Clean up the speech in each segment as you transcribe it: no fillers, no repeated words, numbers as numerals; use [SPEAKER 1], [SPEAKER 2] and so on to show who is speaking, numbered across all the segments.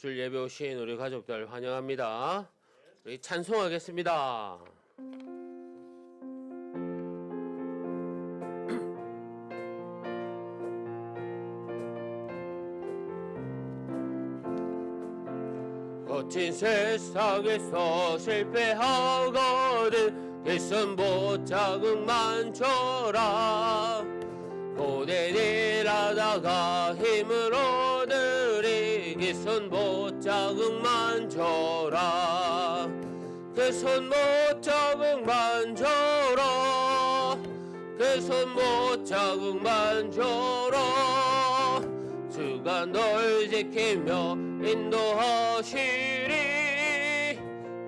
[SPEAKER 1] 줄 예배 오신 우리 가족들 환영합니다. 우리 찬송하겠습니다. 거친 세상에서 실패하거든 길선 못 자극만 줘라. 고된 일하다가 힘을 얻으리 길선 못 자극만 줘라. 길선 못 자극만 줘라. 길선 못 자극만 줘라. 주가 널 지키며 인도하시리.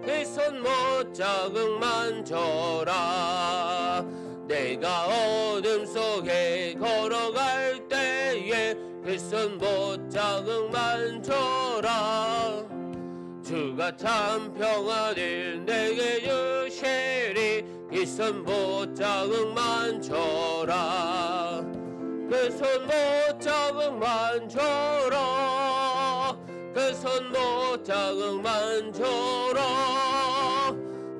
[SPEAKER 1] 길선 못 자극만 줘라. 내가 어둠 속에 걸어갈 때에 길선 못 자극만 줘라. 주가 참 평안을 내게 주시리. 길선 못 자극만 줘라. 길선 못 자극만 줘라. 길선 못 자극만 줘라.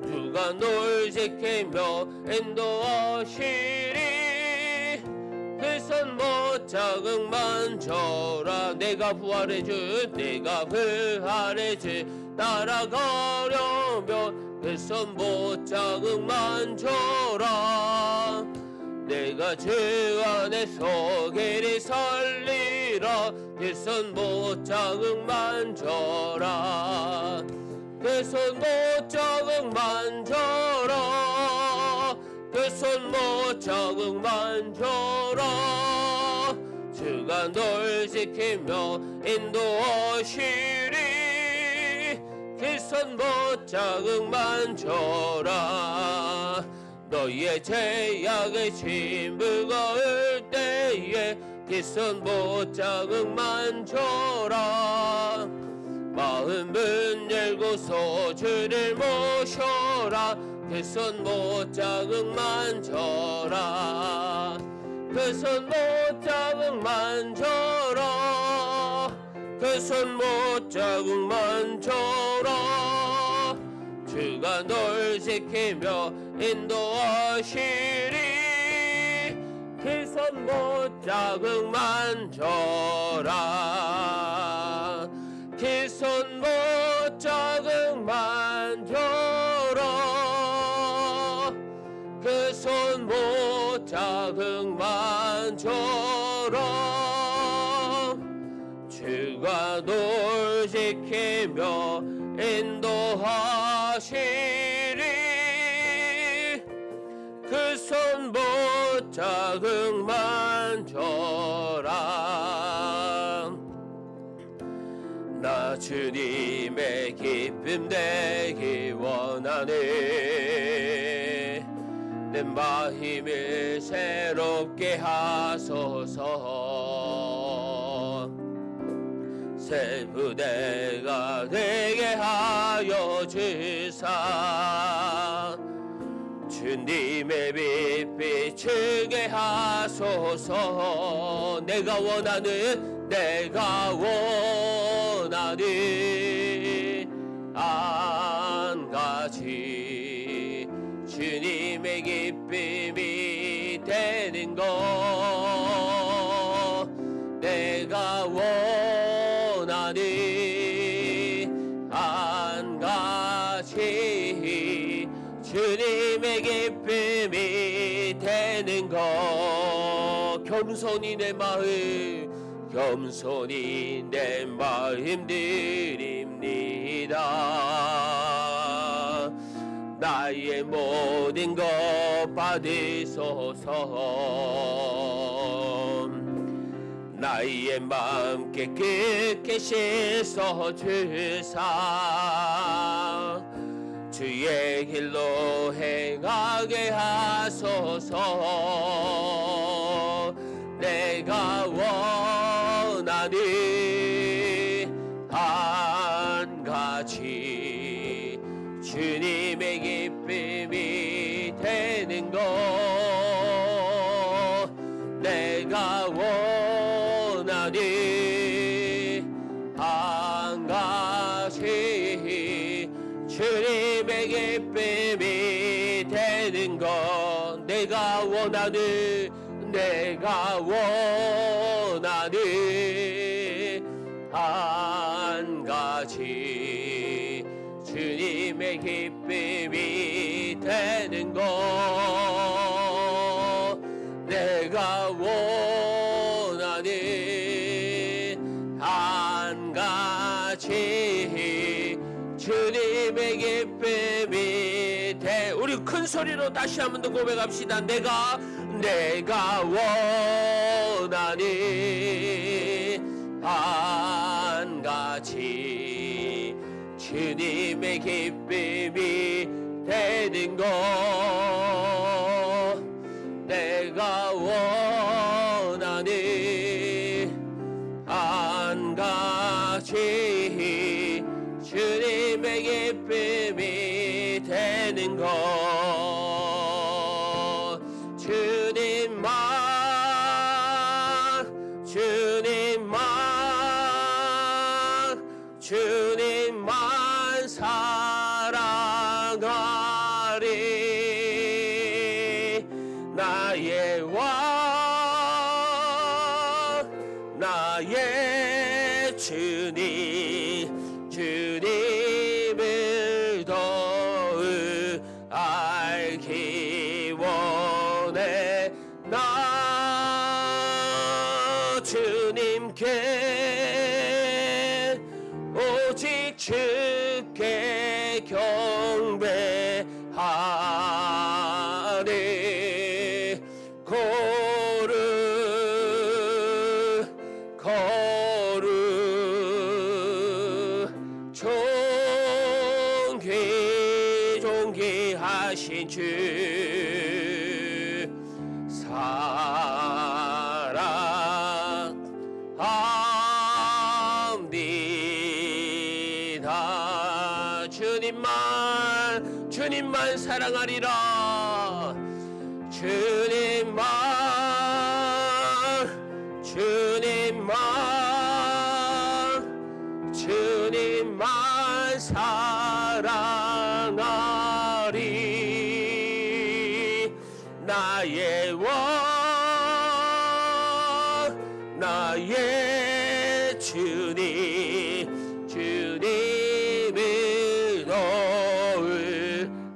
[SPEAKER 1] 주가 널 지키며 인도하시리. 길선 못 자극만 줘라. 내가 부활해준 따라가려면 길선 못 자극만 줘라. 내가 주 안에서 길이 살리라. 길선 못 자극만 줘라. 길선 못 자극만 줘라. 길선 못 자극만 줘라. 주가 널 지키며 인도하시리. 길선 못 자극만 줘라. 너희의 죄악의 짐 무거울 때에 길선 못 자극만 줘라. 마음 문 열고서 주를 모셔라. 길선 못 자극만 줘라. 길선 못 자극만 줘라. 길선 못 자극만 줘라. 주가 널 지키며 인도하시리. 길선 못 자극만 줘라. 길선 못 자극만 줘라. 길선 못 자극만 줘라. 주가 널 지키며 인도하시리. 길선 못 자극만 줘라. 나 주님의 기쁨 되기 원하네. 내 마음을 새롭게 하소서. 새 부대가 되게 하여 주사. 주님의 빛 비추게 하소서. 내가 원하는 한 가지 주님의 기쁨이 되는 것. 내가 원하는 한 가지 주님의 기쁨이 되는 것. 겸손히 내 마음 드립니다. 나의 모든 것 받으소서. 나의 마음 깨끗게 씻어 주사. 주의 길로 행하게 하소서. 내가 원하는 한 가지 주님의 기쁨이 되는 것. 내가 원하는 한 한 가지 주님의 기쁨이 되는 것 내가 원하는 한 가지 주님의 기쁨이 되는 것 내가 원하는 한 가지 주님의 기쁨이 돼. 우리 큰 소리로 다시 한 번 더 고백합시다. 내가 원하는 한 가지 주님의 기쁨이 되는 것 내가 원하는 한 가지 주님의 기쁨이 되는 것 주님만 사랑하리 나의 왕 나의 주님을 더 알기 원해 나 주님께 오직 주께 경배하리 존귀하신 주 사랑합니다. 주님만 사랑하리라. 주님만 사랑하리. 나의 왕 나의 주님을 더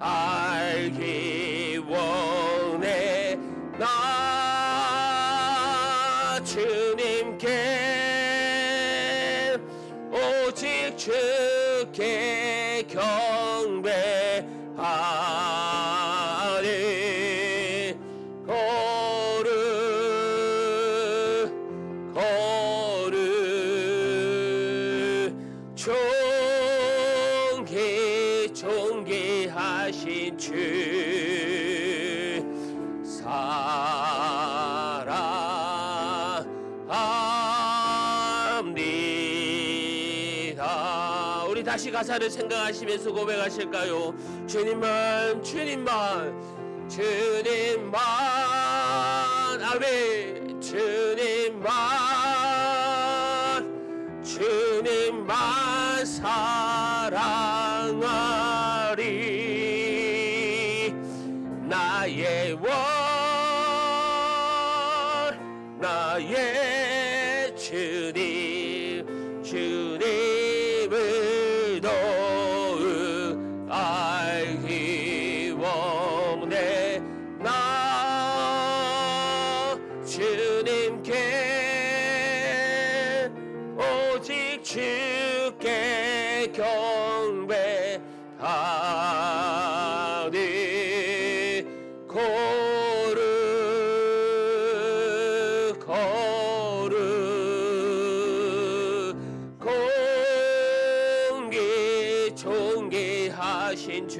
[SPEAKER 1] 알기 원해 나 주님께 오직 주께 경배하리. 존귀하신 주 사랑합니다. 우리 다시 가사를 생각하시면서 고백하실까요? 주님만 아멘. 주님만 사랑하리. 나의 왕 나의 주님을 더 알기 원해 나 주님께 오직 주께 경배하리. 존귀하신 주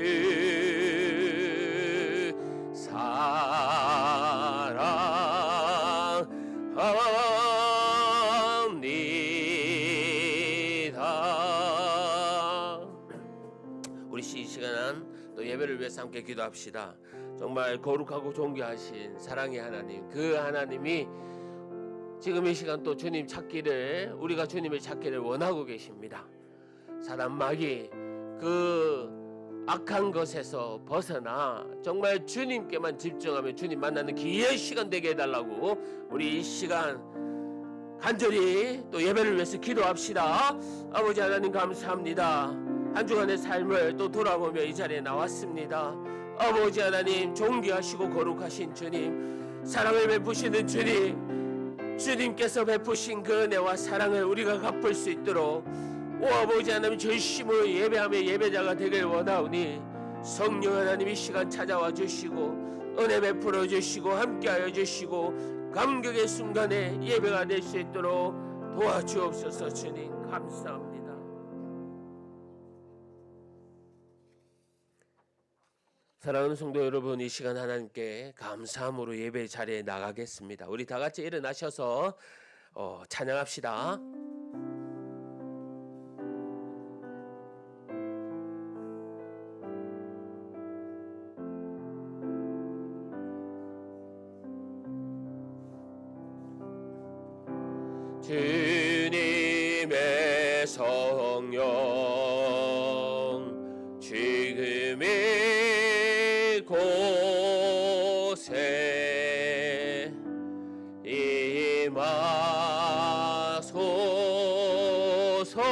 [SPEAKER 1] 사랑합니다. 우리 이 시간 또 예배를 위해서 함께 기도합시다. 정말 거룩하고 존귀하신 사랑의 하나님, 그 하나님이 지금 이 시간 또 주님 찾기를, 우리가 주님을 찾기를 원하고 계십니다. 사단 마귀 그 악한 것에서 벗어나 정말 주님께만 집중하며 주님 만나는 귀한 시간 되게 해달라고 우리 이 시간 간절히 또 예배를 위해서 기도합시다. 아버지 하나님 감사합니다. 한 주간의 삶을 또 돌아보며 이 자리에 나왔습니다. 아버지 하나님 존귀하시고 거룩하신 주님, 사랑을 베푸시는 주님, 주님께서 베푸신 그 은혜와 사랑을 우리가 갚을 수 있도록 오 아버지 하나님 전심으로 예배하며 예배자가 되길 원하오니 성령 하나님 이 시간 찾아와 주시고 은혜 베풀어 주시고 함께하여 주시고 감격의 순간에 예배가 될 수 있도록 도와주옵소서. 주님 감사합니다. 사랑하는 성도 여러분, 이 시간 하나님께 감사함으로 예배 자리에 나가겠습니다. 우리 다 같이 일어나셔서 찬양합시다. 주님의 성령 지금 이 곳에 임하소서.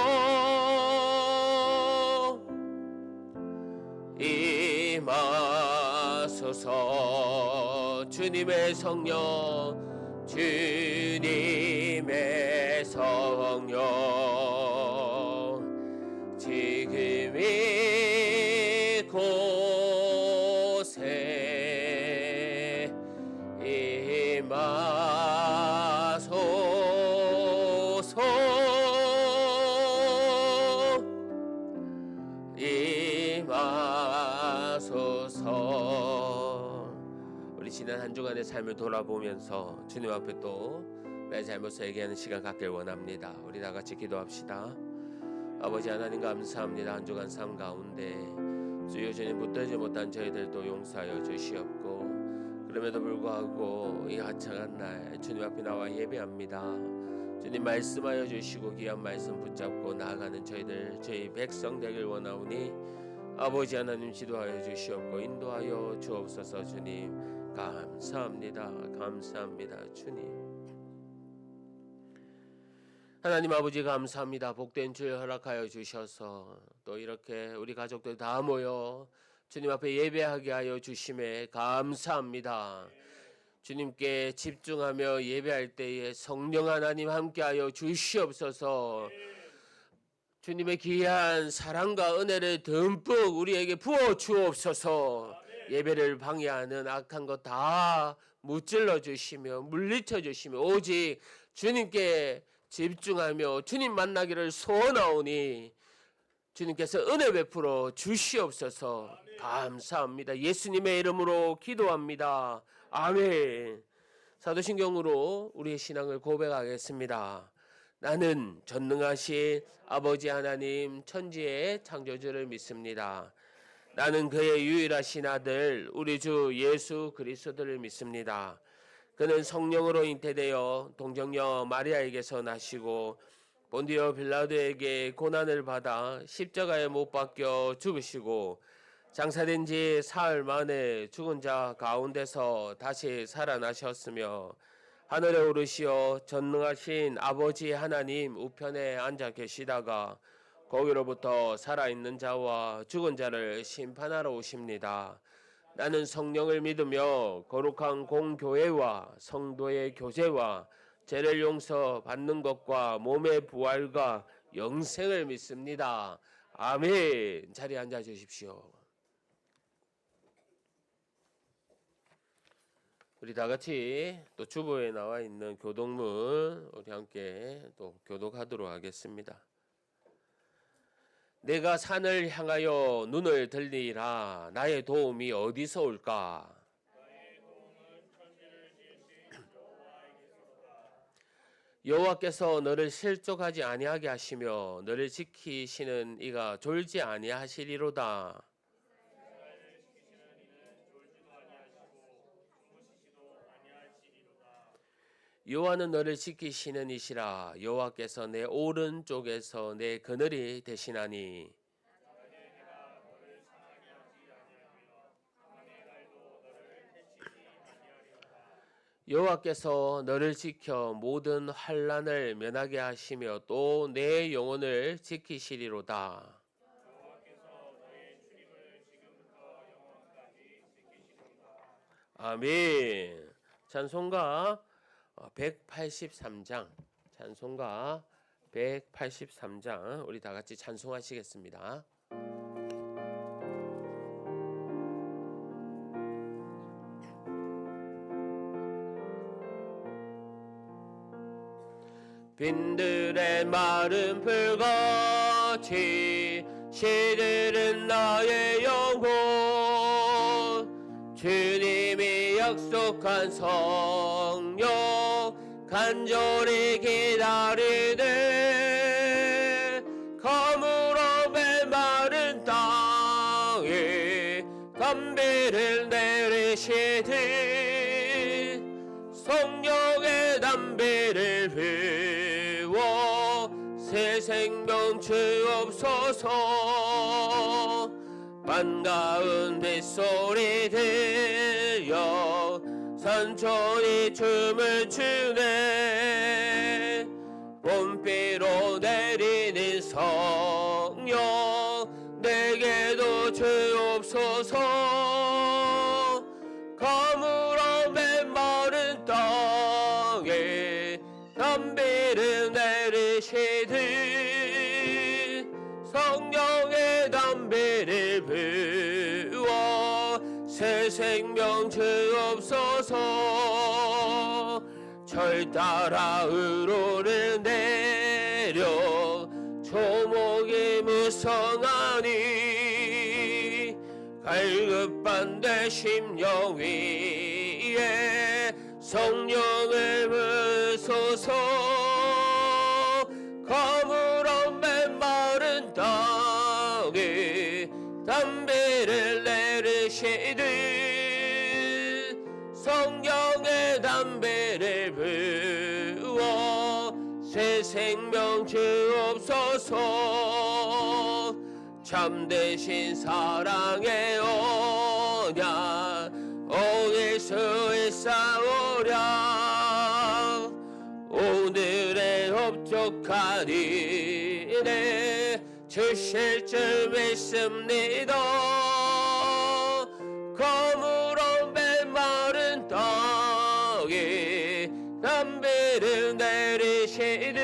[SPEAKER 1] 주님의 성령 주님의 성령 지금 이곳에 임하소서. 임하소서. 우리 지난 한 주간의 삶을 돌아보면서 주님 앞에 또 내 잘못을 얘기하는 시간 갖길 원합니다. 우리 다 같이 기도합시다. 아버지 하나님 감사합니다. 한 주간 삶 가운데 주여 주님 붙들지 못한 저희들도 용서하여 주시옵고, 그럼에도 불구하고 이 하찮은 날 주님 앞에 나와 예배합니다. 주님 말씀하여 주시고 귀한 말씀 붙잡고 나아가는 저희 백성 되길 원하오니 아버지 하나님 지도하여 주시옵고 인도하여 주옵소서. 주님 감사합니다. 감사합니다. 주님 하나님 아버지 감사합니다. 복된 주일 허락하여 주셔서 또 이렇게 우리 가족들 다 모여 주님 앞에 예배하게 하여 주심에 감사합니다. 주님께 집중하며 예배할 때에 성령 하나님 함께하여 주시옵소서. 주님의 귀한 사랑과 은혜를 듬뿍 우리에게 부어 주옵소서. 예배를 방해하는 악한 것 다 무찔러 주시며 물리쳐 주시며 오직 주님께 집중하며 주님 만나기를 소원하오니 주님께서 은혜 베풀어 주시옵소서. 감사합니다. 예수님의 이름으로 기도합니다. 아멘. 사도신경으로 우리의 신앙을 고백하겠습니다. 나는 전능하신 아버지 하나님 천지의 창조주를 믿습니다. 나는 그의 유일하신 아들 우리 주 예수 그리스도를 믿습니다. 그는 성령으로 잉태되어 동정녀 마리아에게서 나시고 본디오 빌라도에게 고난을 받아 십자가에 못 박혀 죽으시고 장사된 지 사흘 만에 죽은 자 가운데서 다시 살아나셨으며 하늘에 오르시어 전능하신 아버지 하나님 우편에 앉아 계시다가 거기로부터 살아있는 자와 죽은 자를 심판하러 오십니다. 나는 성령을 믿으며 거룩한 공교회와 성도의 교제와 죄를 용서 받는 것과 몸의 부활과 영생을 믿습니다. 아멘. 자리에 앉아 주십시오. 우리 다 같이 또 주보에 나와 있는 교독문 우리 함께 또 교독하도록 하겠습니다. 내가 산을 향하여 눈을 들리라. 나의 도움이 어디서 올까? 여호와께서 너를 실족하지 아니하게 하시며 너를 지키시는 이가 졸지 아니하시리로다. 여호와는 너를 지키시는 이시라. 여호와께서 내 오른쪽에서 내 그늘이 되시나니. 여호와께서 너를 지켜 모든 환난을 면하게 하시며 또 내 영혼을 지키시리로다. 아멘. 찬송가 183장, 찬송가 183장 우리 다 같이 찬송하시겠습니다. 빈들의 마른 풀같이 시들은 나의 영혼, 주님이 약속한 성령 간절히 기다리네. 가물어 메마른 땅에 담비를 내리시듯 성령의 담비를 피워 새 생명 주옵소서. 반가운 빗소리 들려 산천이 춤을 추네. 봄비로 내리는 성령 내게도 주옵소서. 가물어 메마른 땅에 담비를 내리시듯 성령의 담비를 부어 새 생명 주옵소서. 절 따라 으로를 내려 조목이 무성하니 갈급한데 심령 위에 성령을 부소서. 가물어 메마른 땅에 담비를 내리시듯 성령의 담비를 부어 새 생명 주옵소서. 참되신 사랑의 언약 오늘 수 있사오랴. 오늘의 업적하니 내 주실 줄 믿습니다. 가물어 메마른 땅에 담비를 내리시듯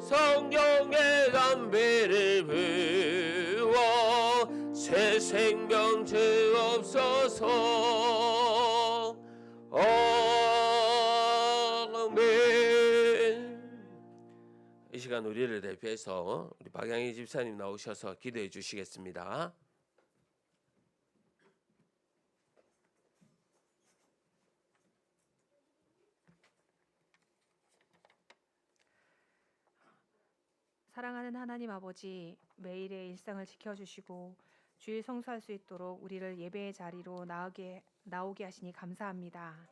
[SPEAKER 1] 성령의 담비를 부어 새 생명 주옵소서. 아멘. 이 시간 우리를 대표해서 우리 박양희 집사님 나오셔서 기도해 주시겠습니다.
[SPEAKER 2] 사랑하는 하나님 아버지, 매일의 일상을 지켜주시고 주일 성수할 수 있도록 우리를 예배의 자리로 나오게 하시니 감사합니다.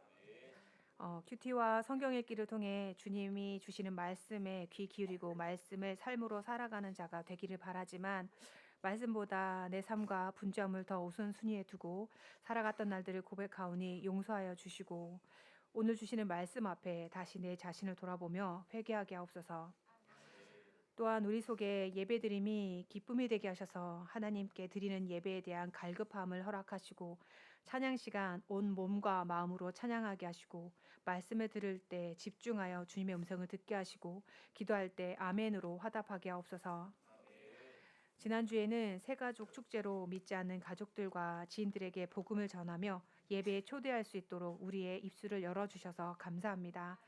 [SPEAKER 2] 큐티와 성경 읽기를 통해 주님이 주시는 말씀에 귀 기울이고 말씀을 삶으로 살아가는 자가 되기를 바라지만 말씀보다 내 삶과 분주함을 더 우선순위에 두고 살아갔던 날들을 고백하오니 용서하여 주시고 오늘 주시는 말씀 앞에 다시 내 자신을 돌아보며 회개하게 하옵소서. 또한 우리 속에 예배드림이 기쁨이 되게 하셔서 하나님께 드리는 예배에 대한 갈급함을 허락하시고 찬양 시간 온 몸과 마음으로 찬양하게 하시고 말씀을 들을 때 집중하여 주님의 음성을 듣게 하시고 기도할 때 아멘으로 화답하게 하옵소서. 지난주에는 새가족 축제로 믿지 않는 가족들과 지인들에게 복음을 전하며 예배에 초대할 수 있도록 우리의 입술을 열어주셔서 감사합니다.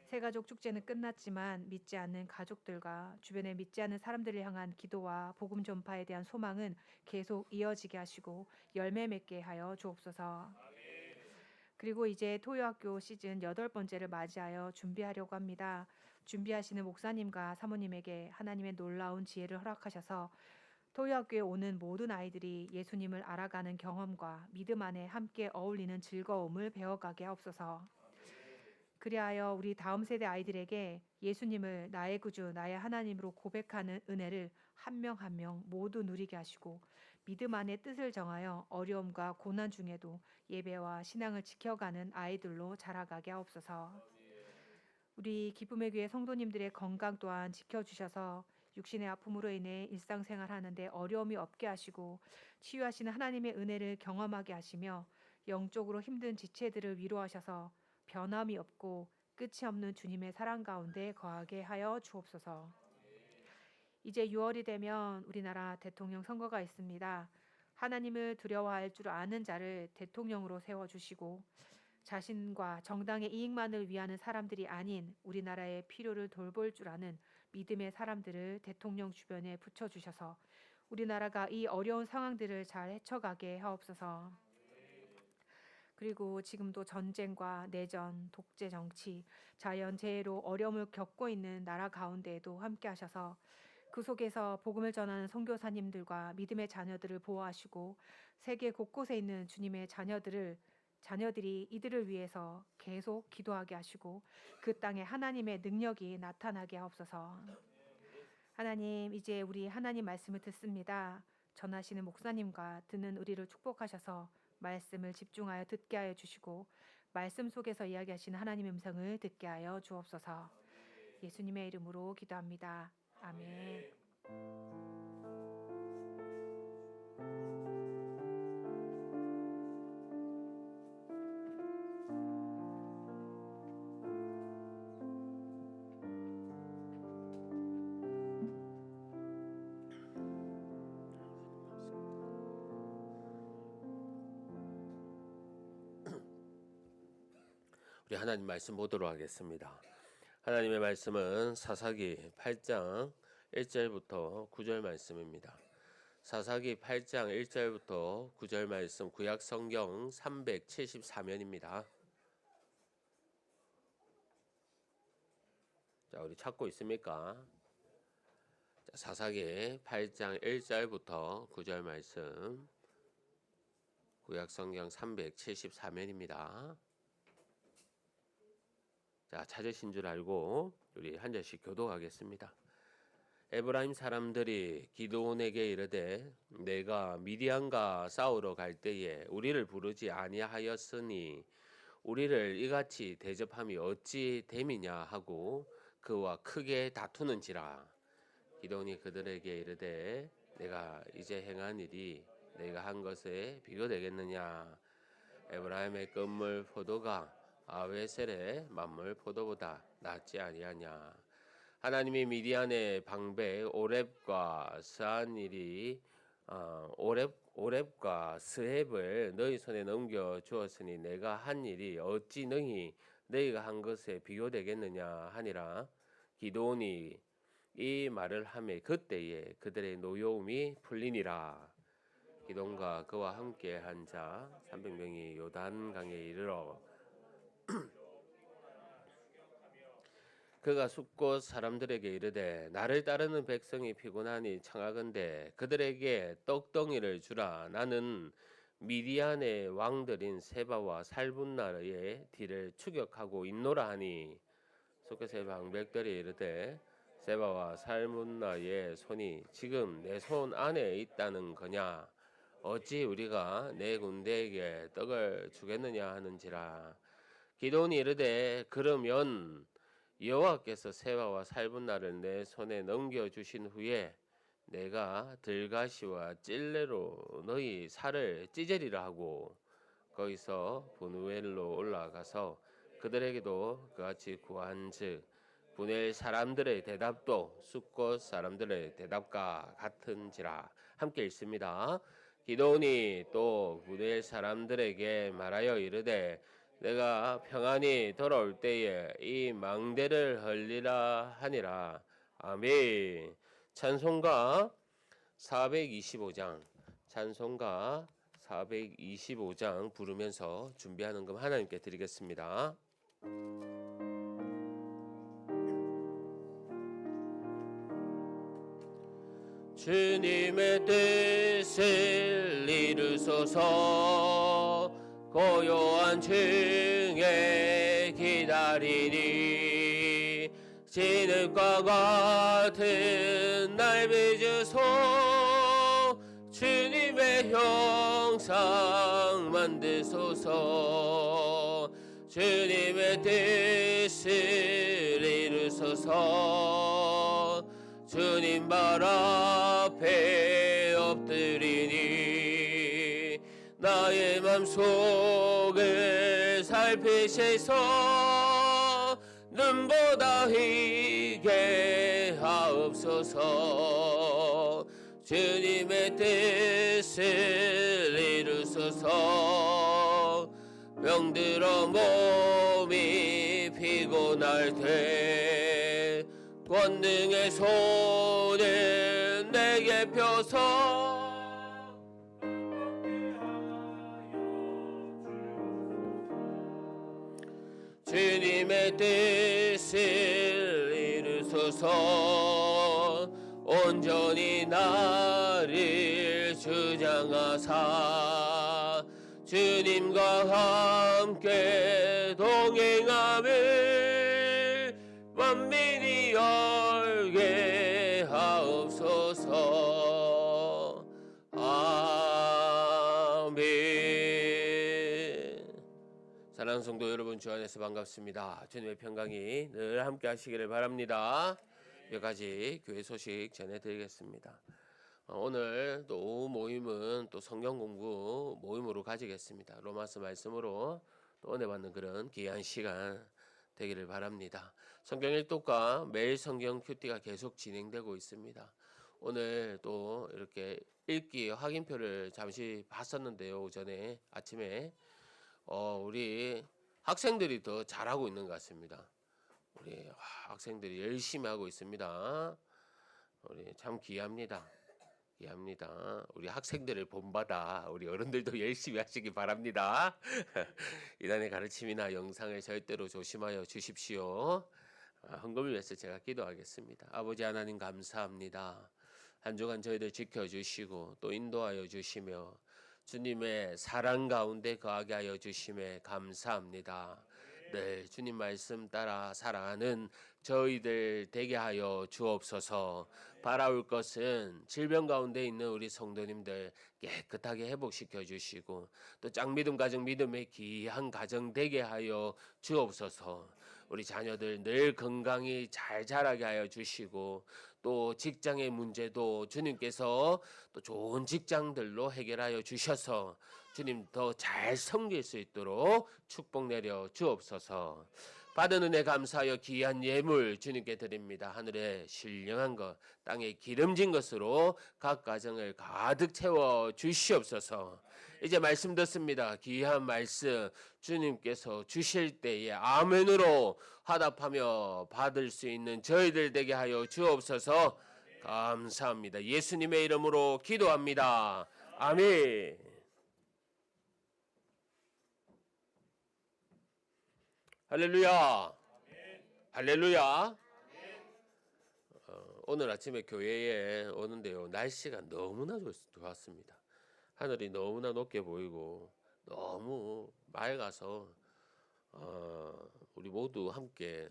[SPEAKER 2] 새가족 축제는 끝났지만 믿지 않는 가족들과 주변에 믿지 않는 사람들을 향한 기도와 복음 전파에 대한 소망은 계속 이어지게 하시고 열매 맺게 하여 주옵소서. 그리고 이제 토요학교 시즌 8번째를 맞이하여 준비하려고 합니다. 준비하시는 목사님과 사모님에게 하나님의 놀라운 지혜를 허락하셔서 토요학교에 오는 모든 아이들이 예수님을 알아가는 경험과 믿음 안에 함께 어울리는 즐거움을 배워가게 하옵소서. 그리하여 우리 다음 세대 아이들에게 예수님을 나의 구주, 나의 하나님으로 고백하는 은혜를 한 명 한 명 모두 누리게 하시고 믿음 안에 뜻을 정하여 어려움과 고난 중에도 예배와 신앙을 지켜가는 아이들로 자라가게 하옵소서. 우리 기쁨의 교회 성도님들의 건강 또한 지켜주셔서 육신의 아픔으로 인해 일상생활 하는데 어려움이 없게 하시고 치유하시는 하나님의 은혜를 경험하게 하시며 영적으로 힘든 지체들을 위로하셔서 변함이 없고 끝이 없는 주님의 사랑 가운데 거하게 하여 주옵소서. 이제 6월이 되면 우리나라 대통령 선거가 있습니다. 하나님을 두려워할 줄 아는 자를 대통령으로 세워주시고 자신과 정당의 이익만을 위하는 사람들이 아닌 우리나라의 필요를 돌볼 줄 아는 믿음의 사람들을 대통령 주변에 붙여주셔서 우리나라가 이 어려운 상황들을 잘 헤쳐가게 하옵소서. 그리고 지금도 전쟁과 내전, 독재 정치, 자연재해로 어려움을 겪고 있는 나라 가운데에도 함께 하셔서 그 속에서 복음을 전하는 선교사님들과 믿음의 자녀들을 보호하시고 세계 곳곳에 있는 주님의 자녀들이 이들을 위해서 계속 기도하게 하시고 그 땅에 하나님의 능력이 나타나게 하옵소서. 하나님, 이제 우리 하나님 말씀을 듣습니다. 전하시는 목사님과 듣는 우리를 축복하셔서 말씀을 집중하여 듣게 하여 주시고 말씀 속에서 이야기하시는 하나님의 음성을 듣게 하여 주옵소서. 예수님의 이름으로 기도합니다. 아멘.
[SPEAKER 1] 우리 하나님 말씀 보도록 하겠습니다. 하나님의 말씀은 사사기 8장 1절부터 9절 말씀입니다. 사사기 8장 1절부터 9절 말씀 구약 성경 374면입니다. 자, 우리 찾고 있습니까? 자, 사사기 8장 1절부터 9절 말씀 구약 성경 374면입니다. 자, 찾으신 줄 알고 우리 한 절씩 교독하겠습니다. 에브라임 사람들이 기드온에게 이르되 내가 미디안과 싸우러 갈 때에 우리를 부르지 아니하였으니 우리를 이같이 대접함이 어찌 됨이냐 하고 그와 크게 다투는지라. 기드온이 그들에게 이르되 내가 이제 행한 일이 내가 한 것에 비교되겠느냐. 에브라임의 끝물 포도가 아웨셀의 만물 포도보다 낫지 아니하냐. 하나님이 미디안의 방배 오렙과 스헵을 너희 손에 넘겨 주었으니 내가 한 일이 어찌 능히 너희가 한 것에 비교되겠느냐 하니라. 기드온이 이 말을 하매 그때에 그들의 노여움이 풀리니라. 기드온과 그와 함께 한 자 300명이 요단강에 이르러 그가 숫곳 사람들에게 이르되 나를 따르는 백성이 피곤하니 청하건대 그들에게 떡덩이를 주라. 나는 미디안의 왕들인 세바와 살분나의 뒤를 추격하고 있노라 하니 숫곳의 방백들이 이르되 세바와 살분나의 손이 지금 내 손 안에 있다는 거냐. 어찌 우리가 내 군대에게 떡을 주겠느냐 하는지라. 기드온이 이르되 그러면 여호와께서 세바와 살분나를 내 손에 넘겨주신 후에 내가 들가시와 찔레로 너희 살을 찢으리라 하고 거기서 분우엘로 올라가서 그들에게도 그같이 구한즉 분우엘 사람들의 대답도 숫곳 사람들의 대답과 같은지라. 함께 읽습니다. 기드온이 또 분우엘 사람들에게 말하여 이르되 내가 평안히 돌아올 때에 이 망대를 헐리라 하니라. 아멘. 찬송가 425장 찬송가 425장 부르면서 준비하는 금 하나님께 드리겠습니다. 주님의 뜻을 이루소서 고요한 중에 기다리니 진흙과 같은 날 빚으소 주님의 형상 만드소서 주님의 뜻을 이루소서 주님 발 앞에 엎드리니 나의 맘속을 살피셔서 눈보다 희게 하옵소서 주님의 뜻을 이루소서 병들어 몸이 피곤할 때 권능의 손을 내게 펴서 주님의 뜻을 이루소서 온전히 나를 주장하사 주님과 함께 동행함을 만민이 알게 하옵소서. 아멘. 사랑하는 성도 여러분, 주 안에서 반갑습니다. 주님의 평강이 늘 함께 하시기를 바랍니다. 몇 가지 교회 소식 전해드리겠습니다. 오늘 또 모임은 또 성경 공부 모임으로 가지겠습니다. 로마서 말씀으로 또 은혜 받는 그런 귀한 시간 되기를 바랍니다. 성경 일독과 매일 성경 큐티가 계속 진행되고 있습니다. 오늘 또 이렇게 읽기 확인표를 잠시 봤었는데요. 오전에 아침에 우리 학생들이 더 잘하고 있는 것 같습니다. 우리 학생들이 열심히 하고 있습니다. 우리 참 귀합니다. 우리 학생들을 본받아 우리 어른들도 열심히 하시기 바랍니다. 이단의 가르침이나 영상을 절대로 조심하여 주십시오. 헌금을 위해서 제가 기도하겠습니다. 아버지 하나님 감사합니다. 한 주간 저희들 지켜주시고 또 인도하여 주시며 주님의 사랑 가운데 거하게 하여 주심에 감사합니다. 네, 주님 말씀 따라 살아가는 저희들 되게 하여 주옵소서. 바라올 것은 질병 가운데 있는 우리 성도님들 깨끗하게 회복시켜 주시고 또 짝믿음 가정 믿음의 귀한 가정 되게 하여 주옵소서. 우리 자녀들 늘 건강히 잘 자라게 하여 주시고 또 직장의 문제도 주님께서 또 좋은 직장들로 해결하여 주셔서 주님 더 잘 섬길 수 있도록 축복 내려 주옵소서. 받은 은혜 감사하여 귀한 예물 주님께 드립니다. 하늘에 신령한 것, 땅에 기름진 것으로 각 가정을 가득 채워 주시옵소서. 이제 말씀 듣습니다. 귀한 말씀 주님께서 주실 때에 아멘으로 화답하며 받을 수 있는 저희들 되게 하여 주옵소서. 감사합니다. 예수님의 이름으로 기도합니다. 아멘. 할렐루야. 할렐루야. 오늘 아침에 교회에 오는데요. 날씨가 너무나 좋았습니다. 하늘이 너무나 높게 보이고 너무 맑아서 우리 모두 함께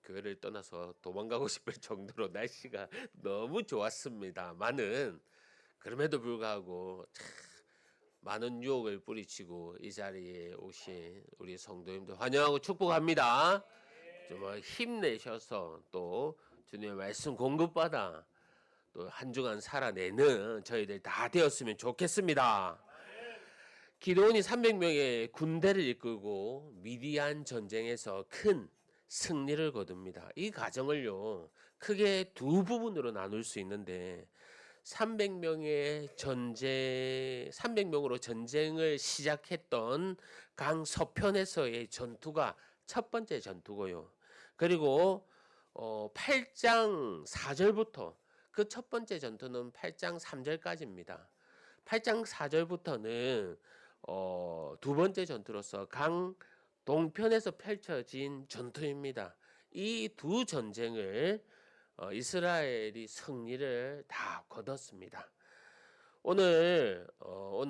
[SPEAKER 1] 교회를 떠나서 도망가고 싶을 정도로 날씨가 너무 좋았습니다만은 그럼에도 불구하고 참 많은 유혹을 뿌리치고 이 자리에 오신 우리 성도님들 환영하고 축복합니다. 정말 힘내셔서 또 주님의 말씀 공급받아 또 한 주간 살아내는 저희들 다 되었으면 좋겠습니다. 기드온이 300명의 군대를 이끌고 미디안 전쟁에서 큰 승리를 거둡니다. 이 과정을요 크게 두 부분으로 나눌 수 있는데 300명으로 전쟁을 시작했던 강 서편에서의 전투가 첫 번째 전투고요. 그리고 8장 4절부터 그 첫 번째 전투는 8장 3절까지입니다. 8장 4절부터는 두 번째 전투로서 강 동편에서 펼쳐진 전투입니다. 이 두 전쟁을 이스라엘이 승리를 다 거뒀습니다. 오늘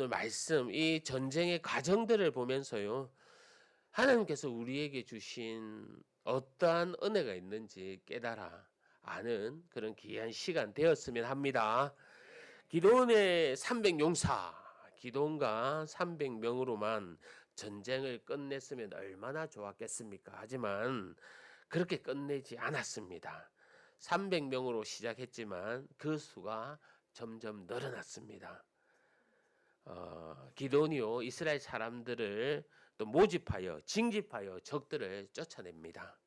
[SPEAKER 1] 말씀 이 전쟁의 과정들을 보면서요 하나님께서 우리에게 주신 어떠한 은혜가 있는지 깨달아 아는 그런 귀한 시간 되었으면 합니다. 기도원의 300용사, 기도원과 300명으로만 전쟁을 끝냈으면 얼마나 좋았겠습니까? 하지만 그렇게 끝내지 않았습니다. 300명으로 시작했지만 그 수가 점점 늘어났습니다. 기도원이요, 이스라엘 사람들을 또 모집하여 징집하여 적들을 쫓아냅니다.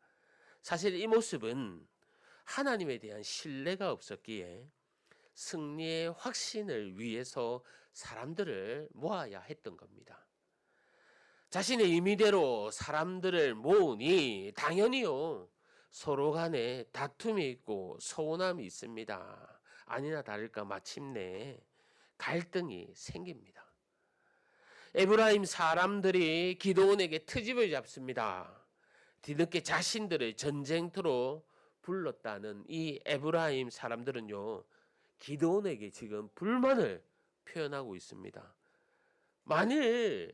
[SPEAKER 1] 사실 이 모습은 하나님에 대한 신뢰가 없었기에 승리의 확신을 위해서 사람들을 모아야 했던 겁니다. 자신의 임의대로 사람들을 모으니 당연히요, 서로 간에 다툼이 있고 서운함이 있습니다. 아니나 다를까 마침내 갈등이 생깁니다. 에브라임 사람들이 기드온에게 트집을 잡습니다. 뒤늦게 자신들을 전쟁터로 불렀다는 이 에브라임 사람들은요, 기드온에게 지금 불만을 표현하고 있습니다. 만일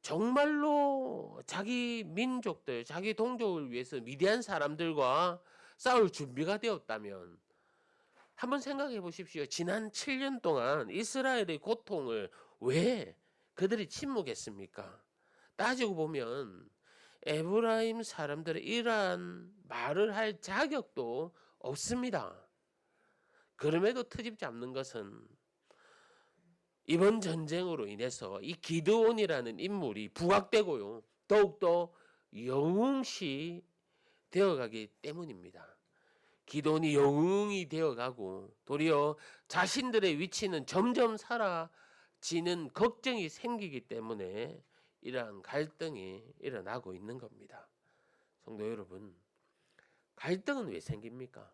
[SPEAKER 1] 정말로 자기 민족들, 자기 동족을 위해서 미디안 사람들과 싸울 준비가 되었다면 한번 생각해 보십시오. 지난 7년 동안 이스라엘의 고통을 왜 그들이 침묵했습니까? 따지고 보면 에브라임 사람들의 이러한 말을 할 자격도 없습니다. 그럼에도 트집 잡는 것은 이번 전쟁으로 인해서 이 기드온이라는 인물이 부각되고요, 더욱더 영웅시 되어가기 때문입니다. 기드온이 영웅이 되어가고 도리어 자신들의 위치는 점점 사라지는 걱정이 생기기 때문에 이러한 갈등이 일어나고 있는 겁니다. 성도 여러분, 갈등은 왜 생깁니까?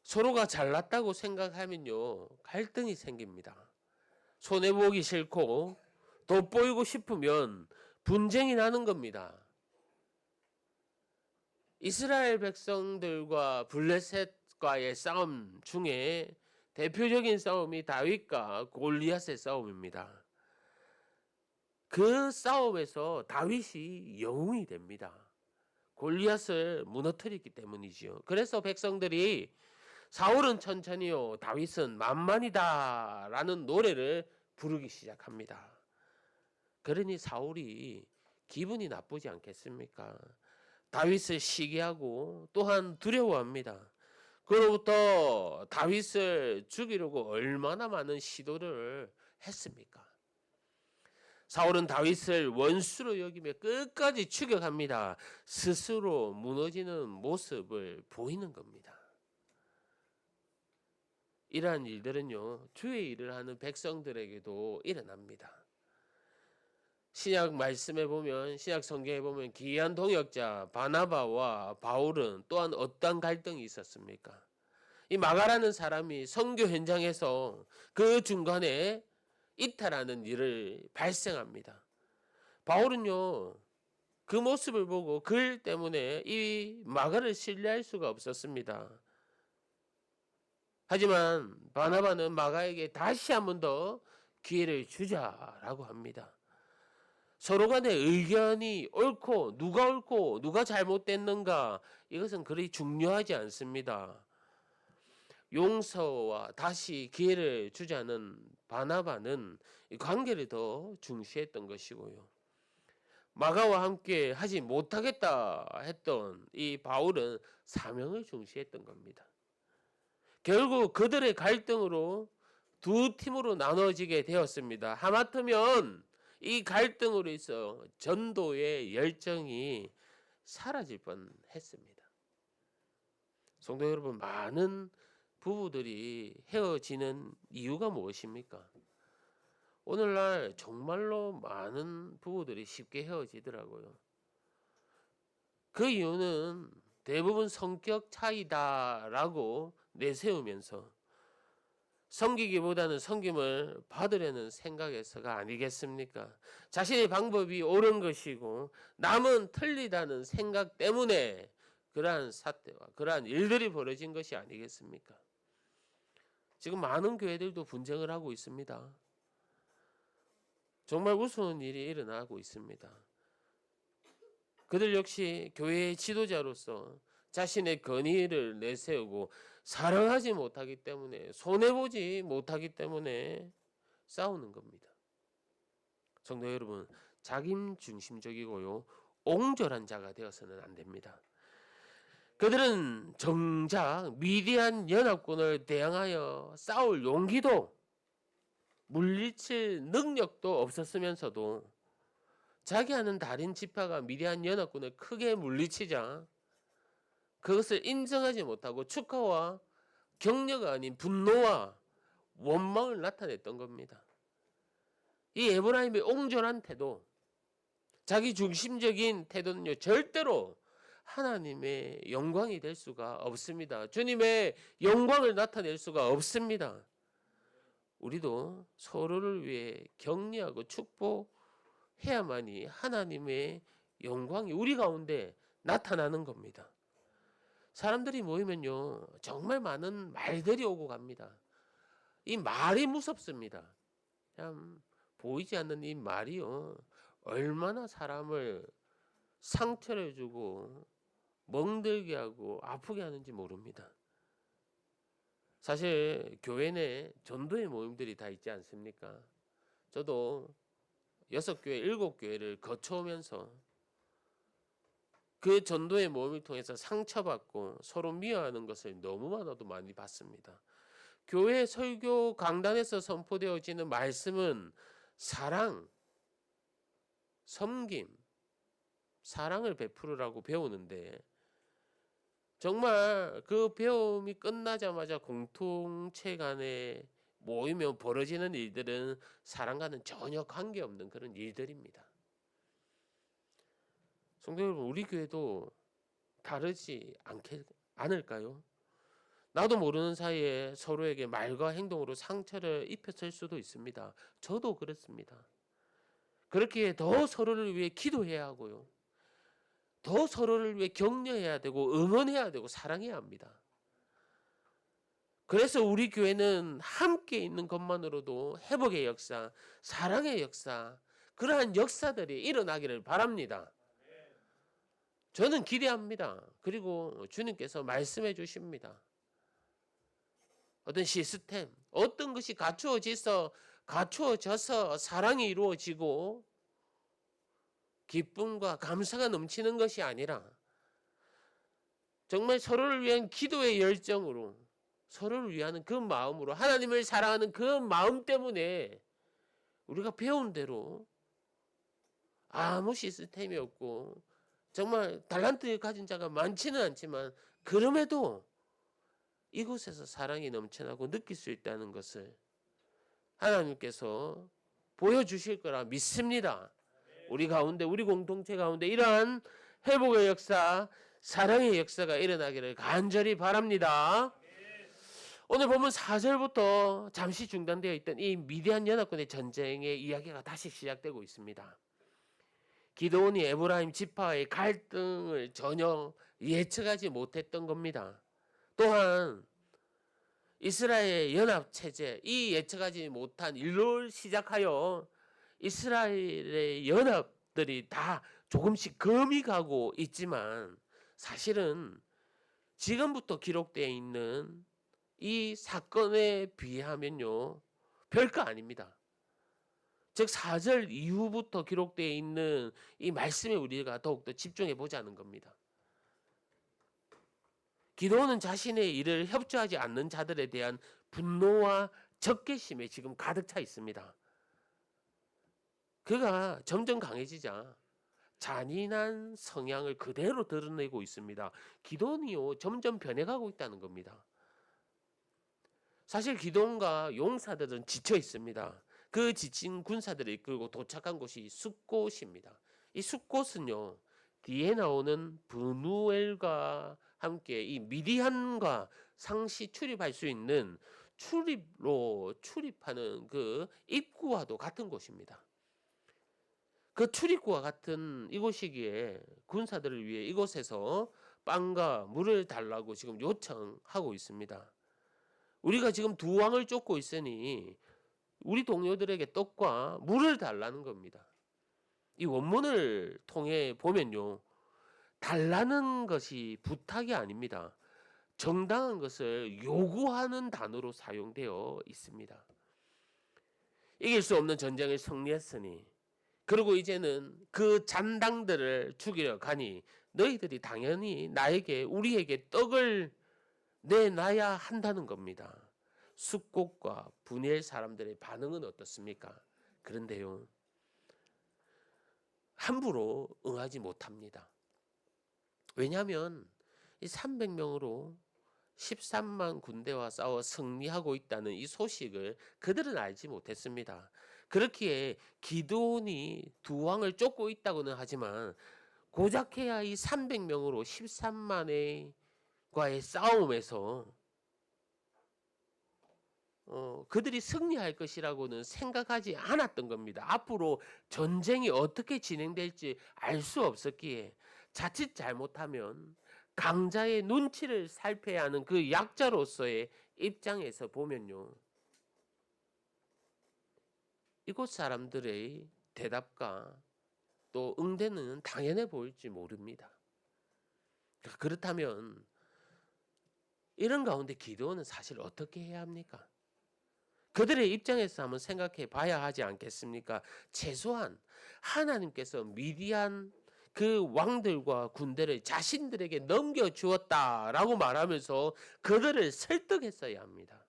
[SPEAKER 1] 서로가 잘났다고 생각하면요, 갈등이 생깁니다. 손해보기 싫고 돋보이고 싶으면 분쟁이 나는 겁니다. 이스라엘 백성들과 블레셋과의 싸움 중에 대표적인 싸움이 다윗과 골리앗의 싸움입니다. 그 싸움에서 다윗이 영웅이 됩니다. 골리앗을 무너뜨렸기 때문이지요. 그래서 백성들이 사울은 천천히요, 다윗은 만만이다 라는 노래를 부르기 시작합니다. 그러니 사울이 기분이 나쁘지 않겠습니까? 다윗을 시기하고 또한 두려워합니다. 그로부터 다윗을 죽이려고 얼마나 많은 시도를 했습니까? 사울은 다윗을 원수로 여기며 끝까지 추격합니다. 스스로 무너지는 모습을 보이는 겁니다. 이러한 일들은요, 주의 일을 하는 백성들에게도 일어납니다. 신약 말씀에 보면, 신약 성경에 보면 기이한 동역자 바나바와 바울은 또한 어떤 갈등이 있었습니까? 이 마가라는 사람이 선교 현장에서 그 중간에 이탈하는 일을 발생합니다. 바울은요, 그 모습을 보고 글 때문에 이 마가를 신뢰할 수가 없었습니다. 하지만 바나바는 마가에게 다시 한 번 더 기회를 주자라고 합니다. 서로 간의 의견이 옳고 누가 잘못됐는가, 이것은 그리 중요하지 않습니다. 용서와 다시 기회를 주자는 바나바는 이 관계를 더 중시했던 것이고요, 마가와 함께 하지 못하겠다 했던 이 바울은 사명을 중시했던 겁니다. 결국 그들의 갈등으로 두 팀으로 나눠지게 되었습니다. 하마터면 이 갈등으로 인해서 전도의 열정이 사라질 뻔했습니다. 성도 여러분, 많은 부부들이 헤어지는 이유가 무엇입니까? 오늘날 정말로 많은 부부들이 쉽게 헤어지더라고요. 그 이유는 대부분 성격 차이다라고 내세우면서 섬기기보다는 섬김을 받으려는 생각에서가 아니겠습니까? 자신의 방법이 옳은 것이고 남은 틀리다는 생각 때문에 그러한 사태와 그러한 일들이 벌어진 것이 아니겠습니까? 지금 많은 교회들도 분쟁을 하고 있습니다. 정말 우스운 일이 일어나고 있습니다. 그들 역시 교회의 지도자로서 자신의 권위를 내세우고 사랑하지 못하기 때문에, 손해보지 못하기 때문에 싸우는 겁니다. 성도 여러분, 자기중심적이고요 옹졸한 자가 되어서는 안 됩니다. 그들은 정작 미디안 연합군을 대항하여 싸울 용기도 물리칠 능력도 없었으면서도 자기하는 다른 지파가 미디안 연합군을 크게 물리치자 그것을 인정하지 못하고 축하와 격려가 아닌 분노와 원망을 나타냈던 겁니다. 이 에브라임의 옹졸한 태도, 자기 중심적인 태도는요 절대로 하나님의 영광이 될 수가 없습니다. 주님의 영광을 나타낼 수가 없습니다. 우리도 서로를 위해 격려하고 축복해야만이 하나님의 영광이 우리 가운데 나타나는 겁니다. 사람들이 모이면요 정말 많은 말들이 오고 갑니다. 이 말이 무섭습니다. 참 보이지 않는 이 말이요 얼마나 사람을 상처를 주고 멍들게 하고 아프게 하는지 모릅니다. 사실 교회 내 전도의 모임들이 다 있지 않습니까? 저도 6교회, 7교회를 거쳐오면서 그 전도의 모임을 통해서 상처받고 서로 미워하는 것을 너무나도 많이 봤습니다. 교회 설교 강단에서 선포되어지는 말씀은 사랑, 섬김, 사랑을 베풀으라고 배우는데 정말 그 배움이 끝나자마자 공동체 간에 모이면 벌어지는 일들은 사랑과는 전혀 관계없는 그런 일들입니다. 성도 여러분, 우리 교회도 다르지 않을까요? 나도 모르는 사이에 서로에게 말과 행동으로 상처를 입혔을 수도 있습니다. 저도 그렇습니다. 그렇기에 더 서로를 위해 기도해야 하고요. 더 서로를 위해 격려해야 되고 응원해야 되고 사랑해야 합니다. 그래서 우리 교회는 함께 있는 것만으로도 회복의 역사, 사랑의 역사, 그러한 역사들이 일어나기를 바랍니다. 저는 기대합니다. 그리고 주님께서 말씀해 주십니다. 어떤 시스템, 어떤 것이 갖추어져서 사랑이 이루어지고 기쁨과 감사가 넘치는 것이 아니라 정말 서로를 위한 기도의 열정으로 서로를 위하는 그 마음으로 하나님을 사랑하는 그 마음 때문에 우리가 배운 대로 아무 시스템이 없고 정말 달란트 가진 자가 많지는 않지만 그럼에도 이곳에서 사랑이 넘쳐나고 느낄 수 있다는 것을 하나님께서 보여주실 거라 믿습니다. 우리 가운데, 우리 공동체 가운데 이러한 회복의 역사, 사랑의 역사가 일어나기를 간절히 바랍니다. 오늘 보면 4절부터 잠시 중단되어 있던 이 미디안 연합군의 전쟁의 이야기가 다시 시작되고 있습니다. 기드온이 에브라임 지파의 갈등을 전혀 예측하지 못했던 겁니다. 또한 이스라엘의 연합체제, 이 예측하지 못한 일로 시작하여 이스라엘의 연합들이 다 조금씩 금이 가고 있지만 사실은 지금부터 기록되어 있는 이 사건에 비하면요 별거 아닙니다. 즉 4절 이후부터 기록되어 있는 이 말씀에 우리가 더욱더 집중해 보자는 겁니다. 기도는 자신의 일을 협조하지 않는 자들에 대한 분노와 적개심에 지금 가득 차 있습니다. 그가 점점 강해지자 잔인한 성향을 그대로 드러내고 있습니다. 기도는요 점점 변해가고 있다는 겁니다. 사실 기도원과 용사들은 지쳐 있습니다. 그 지친 군사들을 이끌고 도착한 곳이 숫곳입니다. 이 숫곳은요 뒤에 나오는 브누엘과 함께 이 미디안과 상시 출입할 수 있는 출입하는 그 입구와도 같은 곳입니다. 그 출입구와 같은 이곳이기에 군사들을 위해 이곳에서 빵과 물을 달라고 지금 요청하고 있습니다. 우리가 지금 두 왕을 쫓고 있으니 우리 동료들에게 떡과 물을 달라는 겁니다. 이 원문을 통해 보면요 달라는 것이 부탁이 아닙니다. 정당한 것을 요구하는 단어로 사용되어 있습니다. 이길 수 없는 전쟁을 승리했으니 그리고 이제는 그 잔당들을 죽이려 가니 너희들이 당연히 나에게 우리에게 떡을 내놔야 한다는 겁니다. 숫곳과 분이엘 사람들의 반응은 어떻습니까? 그런데요, 함부로 응하지 못합니다. 왜냐하면 이 300명으로 13만 군대와 싸워 승리하고 있다는 이 소식을 그들은 알지 못했습니다. 그렇기에 기드온이 두 왕을 쫓고 있다고는 하지만 고작해야 이 300명으로 13만의 과의 싸움에서 그들이 승리할 것이라고는 생각하지 않았던 겁니다. 앞으로 전쟁이 어떻게 진행될지 알 수 없었기에 자칫 잘못하면 강자의 눈치를 살펴야 하는 그 약자로서의 입장에서 보면요, 이곳 사람들의 대답과 또 응대는 당연해 보일지 모릅니다. 그렇다면 이런 가운데 기도는 사실 어떻게 해야 합니까? 그들의 입장에서 한번 생각해 봐야 하지 않겠습니까? 최소한 하나님께서 미디안 그 왕들과 군대를 자신들에게 넘겨주었다라고 말하면서 그들을 설득했어야 합니다.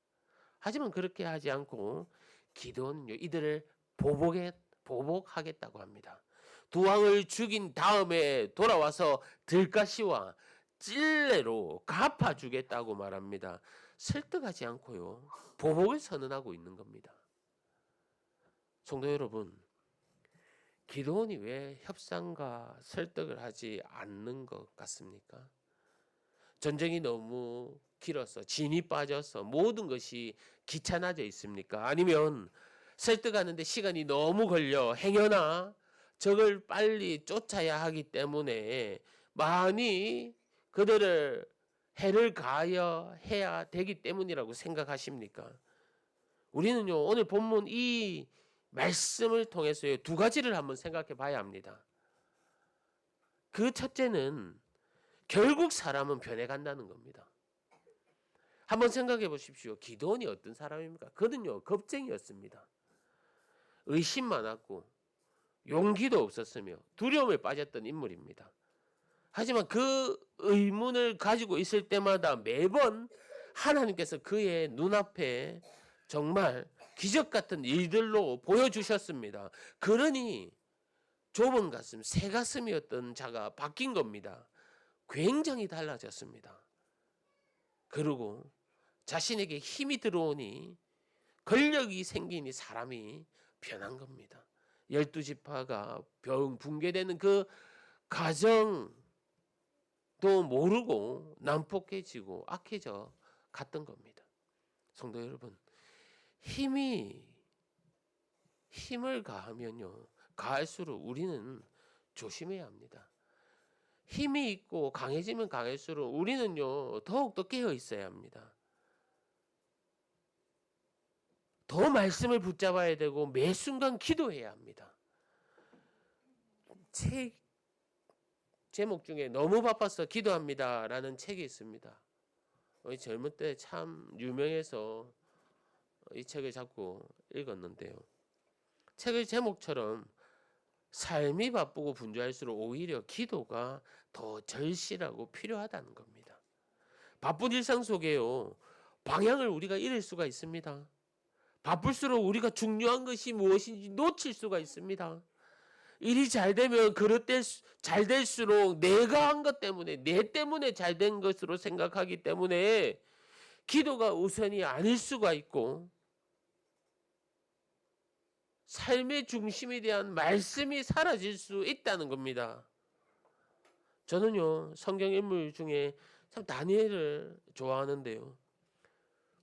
[SPEAKER 1] 하지만 그렇게 하지 않고 기도는요, 이들을 보복하겠다고 합니다. 두 왕을 죽인 다음에 돌아와서 들가시와 찔레로 갚아주겠다고 말합니다. 설득하지 않고요, 보복을 선언하고 있는 겁니다. 성도 여러분, 기도원이 왜 협상과 설득을 하지 않는 것 같습니까? 전쟁이 너무 길어서 진이 빠져서 모든 것이 귀찮아져 있습니까? 아니면 설득하는데 시간이 너무 걸려 행여나 적을 빨리 쫓아야 하기 때문에 많이 그들을 해를 가하여 해야 되기 때문이라고 생각하십니까? 우리는요, 오늘 본문 이 말씀을 통해서 두 가지를 한번 생각해 봐야 합니다. 그 첫째는 결국 사람은 변해간다는 겁니다. 한번 생각해 보십시오. 기드온이 어떤 사람입니까? 그는요, 겁쟁이였습니다. 의심 많았고 용기도 없었으며 두려움에 빠졌던 인물입니다. 하지만 그 의문을 가지고 있을 때마다 매번 하나님께서 그의 눈앞에 정말 기적 같은 일들로 보여주셨습니다. 그러니 좁은 가슴, 새 가슴이었던 자가 바뀐 겁니다. 굉장히 달라졌습니다. 그리고 자신에게 힘이 들어오니, 권력이 생기니 사람이 변한 겁니다. 12지파가 붕괴되는 그 가정도 모르고 난폭해지고 악해져 갔던 겁니다. 성도 여러분, 힘을 가하면요, 가할수록 우리는 조심해야 합니다. 힘이 있고 강해지면 강할수록 우리는요, 더욱더 깨어 있어야 합니다. 더 말씀을 붙잡아야 되고 매 순간 기도해야 합니다. 책 제목 중에 너무 바빠서 기도합니다라는 책이 있습니다. 젊은 때 참 유명해서 이 책을 자꾸 읽었는데요. 책의 제목처럼 삶이 바쁘고 분주할수록 오히려 기도가 더 절실하고 필요하다는 겁니다. 바쁜 일상 속에요, 방향을 우리가 잃을 수가 있습니다. 바쁠수록 우리가 중요한 것이 무엇인지 놓칠 수가 있습니다. 일이 잘 되면 잘 될수록 내가 한 것 때문에, 내 때문에 잘 된 것으로 생각하기 때문에 기도가 우선이 아닐 수가 있고, 삶의 중심에 대한 말씀이 사라질 수 있다는 겁니다. 저는요, 성경 인물 중에 참 다니엘을 좋아하는데요,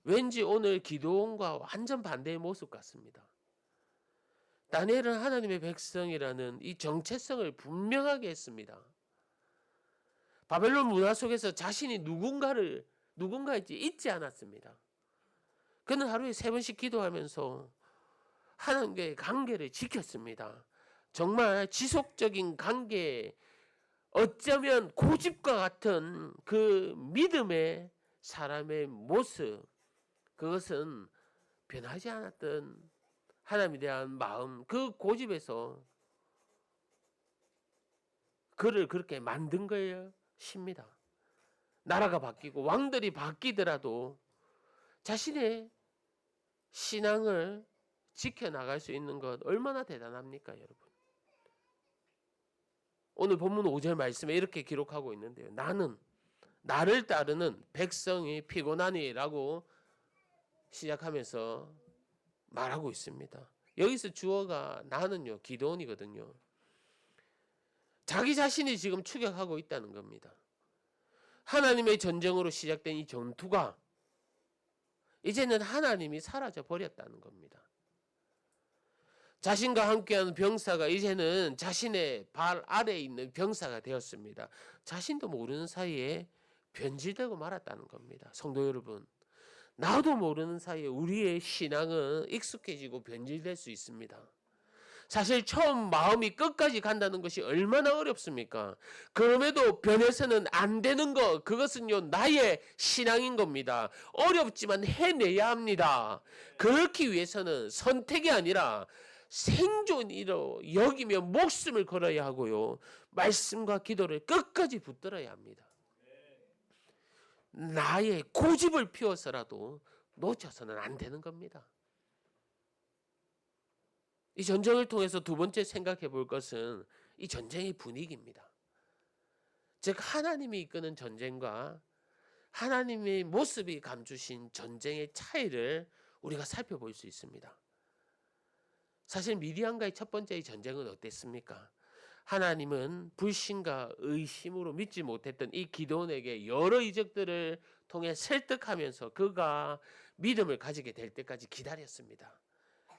[SPEAKER 1] 왠지 오늘 기도원과 완전 반대의 모습 같습니다. 다니엘은 하나님의 백성이라는 이 정체성을 분명하게 했습니다. 바벨론 문화 속에서 자신이 누군가인지 잊지 않았습니다. 그는 하루에 3번씩 기도하면서 하나님과의 관계를 지켰습니다. 정말 지속적인 관계, 어쩌면 고집과 같은 그 믿음의 사람의 모습, 그것은 변하지 않았던 하나님에 대한 마음, 그 고집에서 그를 그렇게 만든 것입니다. 나라가 바뀌고 왕들이 바뀌더라도 자신의 신앙을 지켜나갈 수 있는 것 얼마나 대단합니까, 여러분? 오늘 본문 5절 말씀에 이렇게 기록하고 있는데요. 나는 나를 따르는 백성이 피곤하니라고 시작하면서 말하고 있습니다. 여기서 주어가 나는요, 기도원이거든요. 자기 자신이 지금 추격하고 있다는 겁니다. 하나님의 전쟁으로 시작된 이 전투가 이제는 하나님이 사라져 버렸다는 겁니다. 자신과 함께하는 병사가 이제는 자신의 발 아래에 있는 병사가 되었습니다. 자신도 모르는 사이에 변질되고 말았다는 겁니다. 성도 여러분, 나도 모르는 사이에 우리의 신앙은 익숙해지고 변질될 수 있습니다. 사실 처음 마음이 끝까지 간다는 것이 얼마나 어렵습니까? 그럼에도 변해서는 안 되는 것, 그것은요, 나의 신앙인 겁니다. 어렵지만 해내야 합니다. 그렇기 위해서는 선택이 아니라 생존이로 여기며 목숨을 걸어야 하고요, 말씀과 기도를 끝까지 붙들어야 합니다. 나의 고집을 피워서라도 놓쳐서는 안 되는 겁니다. 이 전쟁을 통해서 두 번째 생각해 볼 것은 이 전쟁의 분위기입니다. 즉, 하나님이 이끄는 전쟁과 하나님의 모습이 감추신 전쟁의 차이를 우리가 살펴볼 수 있습니다. 사실 미디안과의 첫 번째의 전쟁은 어땠습니까? 하나님은 불신과 의심으로 믿지 못했던 이 기드온에게 여러 이적들을 통해 설득하면서 그가 믿음을 가지게 될 때까지 기다렸습니다.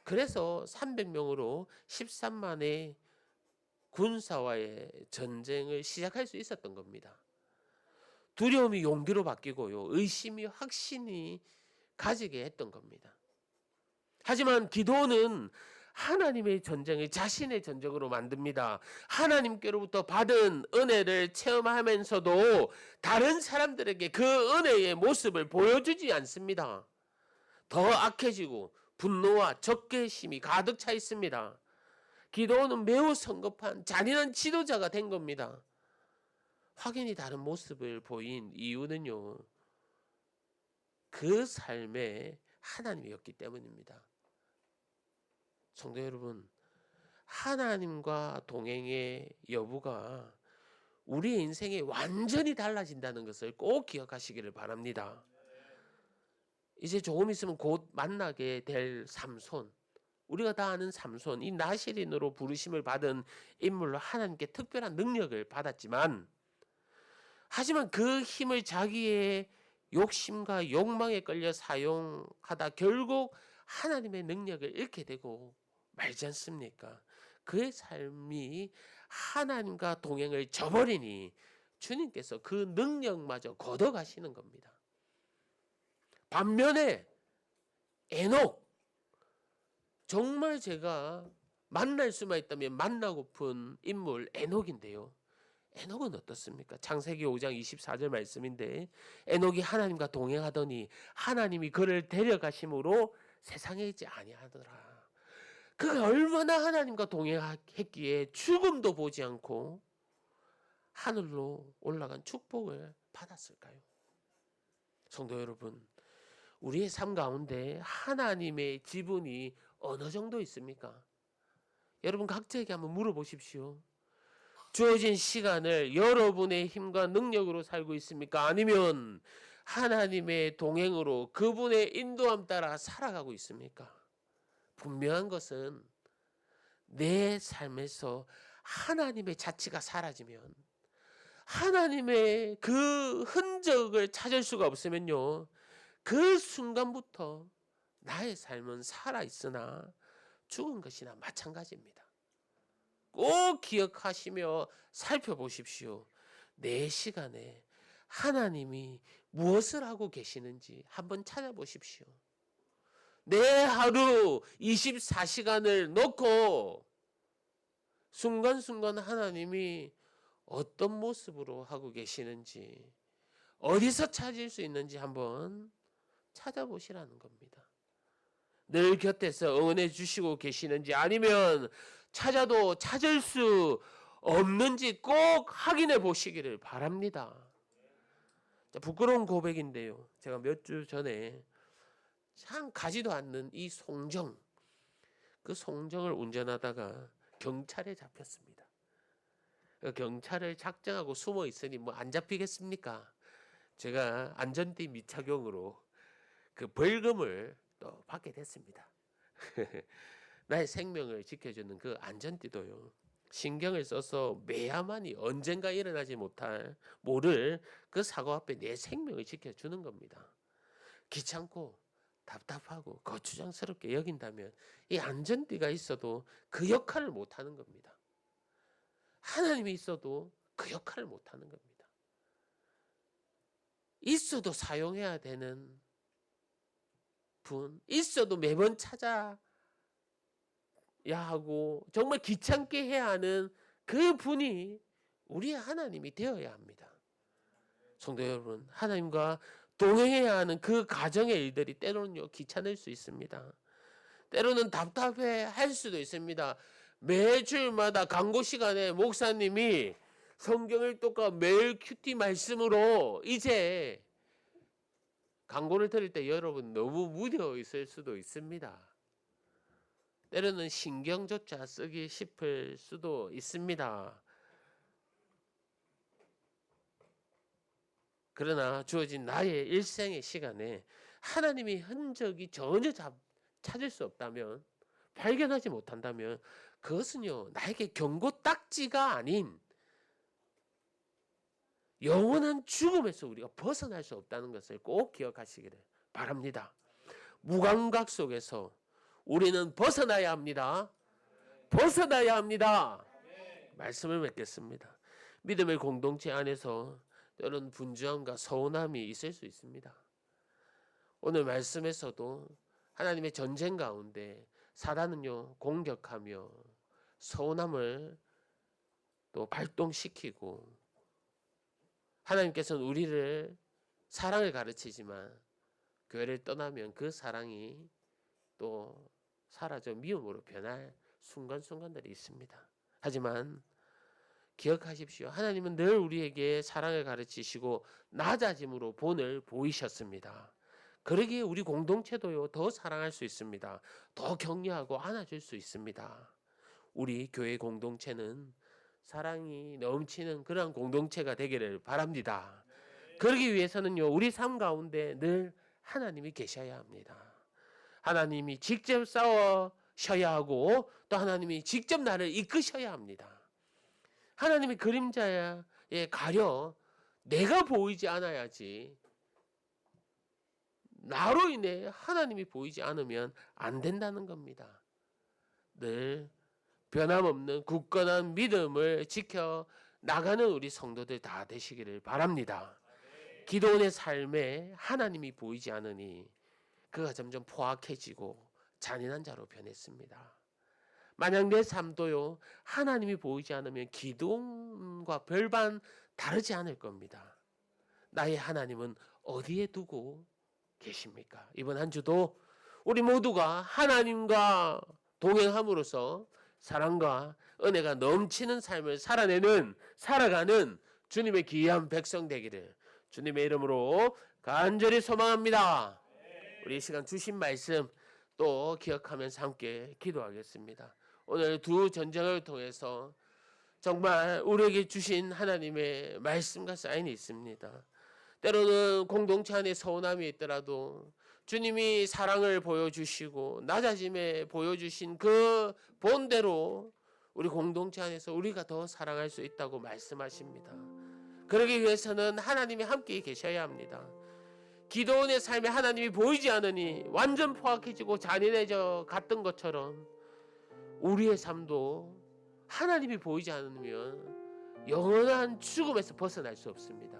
[SPEAKER 1] 그래서 300명으로 13만의 군사와의 전쟁을 시작할 수 있었던 겁니다. 두려움이 용기로 바뀌고요, 의심이 확신이 가지게 했던 겁니다. 하지만 기드온은 하나님의 전쟁을 자신의 전쟁으로 만듭니다. 하나님께로부터 받은 은혜를 체험하면서도 다른 사람들에게 그 은혜의 모습을 보여주지 않습니다. 더 악해지고 분노와 적개심이 가득 차 있습니다. 기드온은 매우 성급한 잔인한 지도자가 된 겁니다. 확연히 다른 모습을 보인 이유는요, 그 삶에 하나님이었기 때문입니다. 성도 여러분, 하나님과 동행의 여부가 우리 인생에 완전히 달라진다는 것을 꼭 기억하시기를 바랍니다. 이제 조금 있으면 곧 만나게 될 삼손, 우리가 다 아는 삼손, 이 나실인으로 부르심을 받은 인물로 하나님께 특별한 능력을 받았지만, 하지만 그 힘을 자기의 욕심과 욕망에 끌려 사용하다 결국 하나님의 능력을 잃게 되고 말지 않습니까? 그의 삶이 하나님과 동행을 저버리니 주님께서 그 능력마저 걷어가시는 겁니다. 반면에 에녹, 정말 제가 만날 수만 있다면 만나고픈 인물 에녹인데요. 에녹은 어떻습니까? 창세기 5장 24절 말씀인데, 에녹이 하나님과 동행하더니 하나님이 그를 데려가심으로 세상에 있지 아니하더라. 그가 얼마나 하나님과 동행했기에 죽음도 보지 않고 하늘로 올라간 축복을 받았을까요? 성도 여러분, 우리의 삶 가운데 하나님의 지분이 어느 정도 있습니까? 여러분 각자에게 한번 물어보십시오. 주어진 시간을 여러분의 힘과 능력으로 살고 있습니까? 아니면 하나님의 동행으로 그분의 인도함 따라 살아가고 있습니까? 분명한 것은 내 삶에서 하나님의 자취가 사라지면, 하나님의 그 흔적을 찾을 수가 없으면요, 그 순간부터 나의 삶은 살아있으나 죽은 것이나 마찬가지입니다. 꼭 기억하시며 살펴보십시오. 내 시간에 하나님이 무엇을 하고 계시는지 한번 찾아보십시오. 내 하루 24시간을 놓고 순간순간 하나님이 어떤 모습으로 하고 계시는지, 어디서 찾을 수 있는지 한번 찾아보시라는 겁니다. 늘 곁에서 응원해 주시고 계시는지, 아니면 찾아도 찾을 수 없는지 꼭 확인해 보시기를 바랍니다. 부끄러운 고백인데요, 제가 몇 주 전에 참 가지도 않는 이 송정, 그 송정을 운전하다가 경찰에 잡혔습니다. 경찰을 작정하고 숨어 있으니 뭐 안 잡히겠습니까? 제가 안전띠 미착용으로 그 벌금을 또 받게 됐습니다. 나의 생명을 지켜주는 그 안전띠도요, 신경을 써서 매야만이 언젠가 일어나지 모를 그 사고 앞에 내 생명을 지켜주는 겁니다. 귀찮고 답답하고 거추장스럽게 여긴다면 이 안전띠가 있어도 그 역할을 못하는 겁니다. 하나님이 있어도 그 역할을 못하는 겁니다. 있어도 사용해야 되는 분, 있어도 매번 찾아야 하고 정말 귀찮게 해야 하는 그 분이 우리의 하나님이 되어야 합니다. 성도 여러분, 하나님과 동행해야 하는 그 가정의 일들이 때로는요 귀찮을 수 있습니다. 때로는 답답해 할 수도 있습니다. 매주마다 광고 시간에 목사님이 성경을 똑까 매일 큐티 말씀으로 이제 광고를 들을 때 여러분 너무 무뎌 있을 수도 있습니다. 때로는 신경조차 쓰기 싶을 수도 있습니다. 그러나 주어진 나의 일생의 시간에 하나님의 흔적이 전혀 찾을 수 없다면, 발견하지 못한다면 그것은요 나에게 경고 딱지가 아닌 영원한 죽음에서 우리가 벗어날 수 없다는 것을 꼭 기억하시기를 바랍니다. 무감각 속에서 우리는 벗어나야 합니다. 벗어나야 합니다. 말씀을 맺겠습니다. 믿음의 공동체 안에서 때로는 분주함과 서운함이 있을 수 있습니다. 오늘 말씀에서도 하나님의 전쟁 가운데 사단은요 공격하며 서운함을 또 발동시키고, 하나님께서는 우리를 사랑을 가르치지만 교회를 떠나면 그 사랑이 또 사라져 미움으로 변할 순간순간들이 있습니다. 하지만 기억하십시오. 하나님은 늘 우리에게 사랑을 가르치시고 낮아짐으로 본을 보이셨습니다. 그러기에 우리 공동체도요 더 사랑할 수 있습니다. 더 격려하고 안아줄 수 있습니다. 우리 교회 공동체는 사랑이 넘치는 그런 공동체가 되기를 바랍니다. 그러기 위해서는요 우리 삶 가운데 늘 하나님이 계셔야 합니다. 하나님이 직접 싸우셔야 하고, 또 하나님이 직접 나를 이끄셔야 합니다. 하나님의 그림자에 가려 내가 보이지 않아야지, 나로 인해 하나님이 보이지 않으면 안 된다는 겁니다. 늘 변함없는 굳건한 믿음을 지켜 나가는 우리 성도들 다 되시기를 바랍니다. 기도원의 삶에 하나님이 보이지 않으니 그가 점점 포악해지고 잔인한 자로 변했습니다. 만약 내 삶도요 하나님이 보이지 않으면 기도원과 별반 다르지 않을 겁니다. 나의 하나님은 어디에 두고 계십니까? 이번 한 주도 우리 모두가 하나님과 동행함으로써 사랑과 은혜가 넘치는 삶을 살아가는 주님의 귀한 백성 되기를 주님의 이름으로 간절히 소망합니다. 우리 이 시간 주신 말씀 또 기억하면서 함께 기도하겠습니다. 오늘 두 전쟁을 통해서 정말 우리에게 주신 하나님의 말씀과 사인이 있습니다. 때로는 공동체 안에 서운함이 있더라도 주님이 사랑을 보여주시고 낮아짐에 보여주신 그 본대로 우리 공동체 안에서 우리가 더 사랑할 수 있다고 말씀하십니다. 그러기 위해서는 하나님이 함께 계셔야 합니다. 기도원의 삶에 하나님이 보이지 않으니 완전 포악해지고 잔인해져 갔던 것처럼 우리의 삶도 하나님이 보이지 않으면 영원한 죽음에서 벗어날 수 없습니다.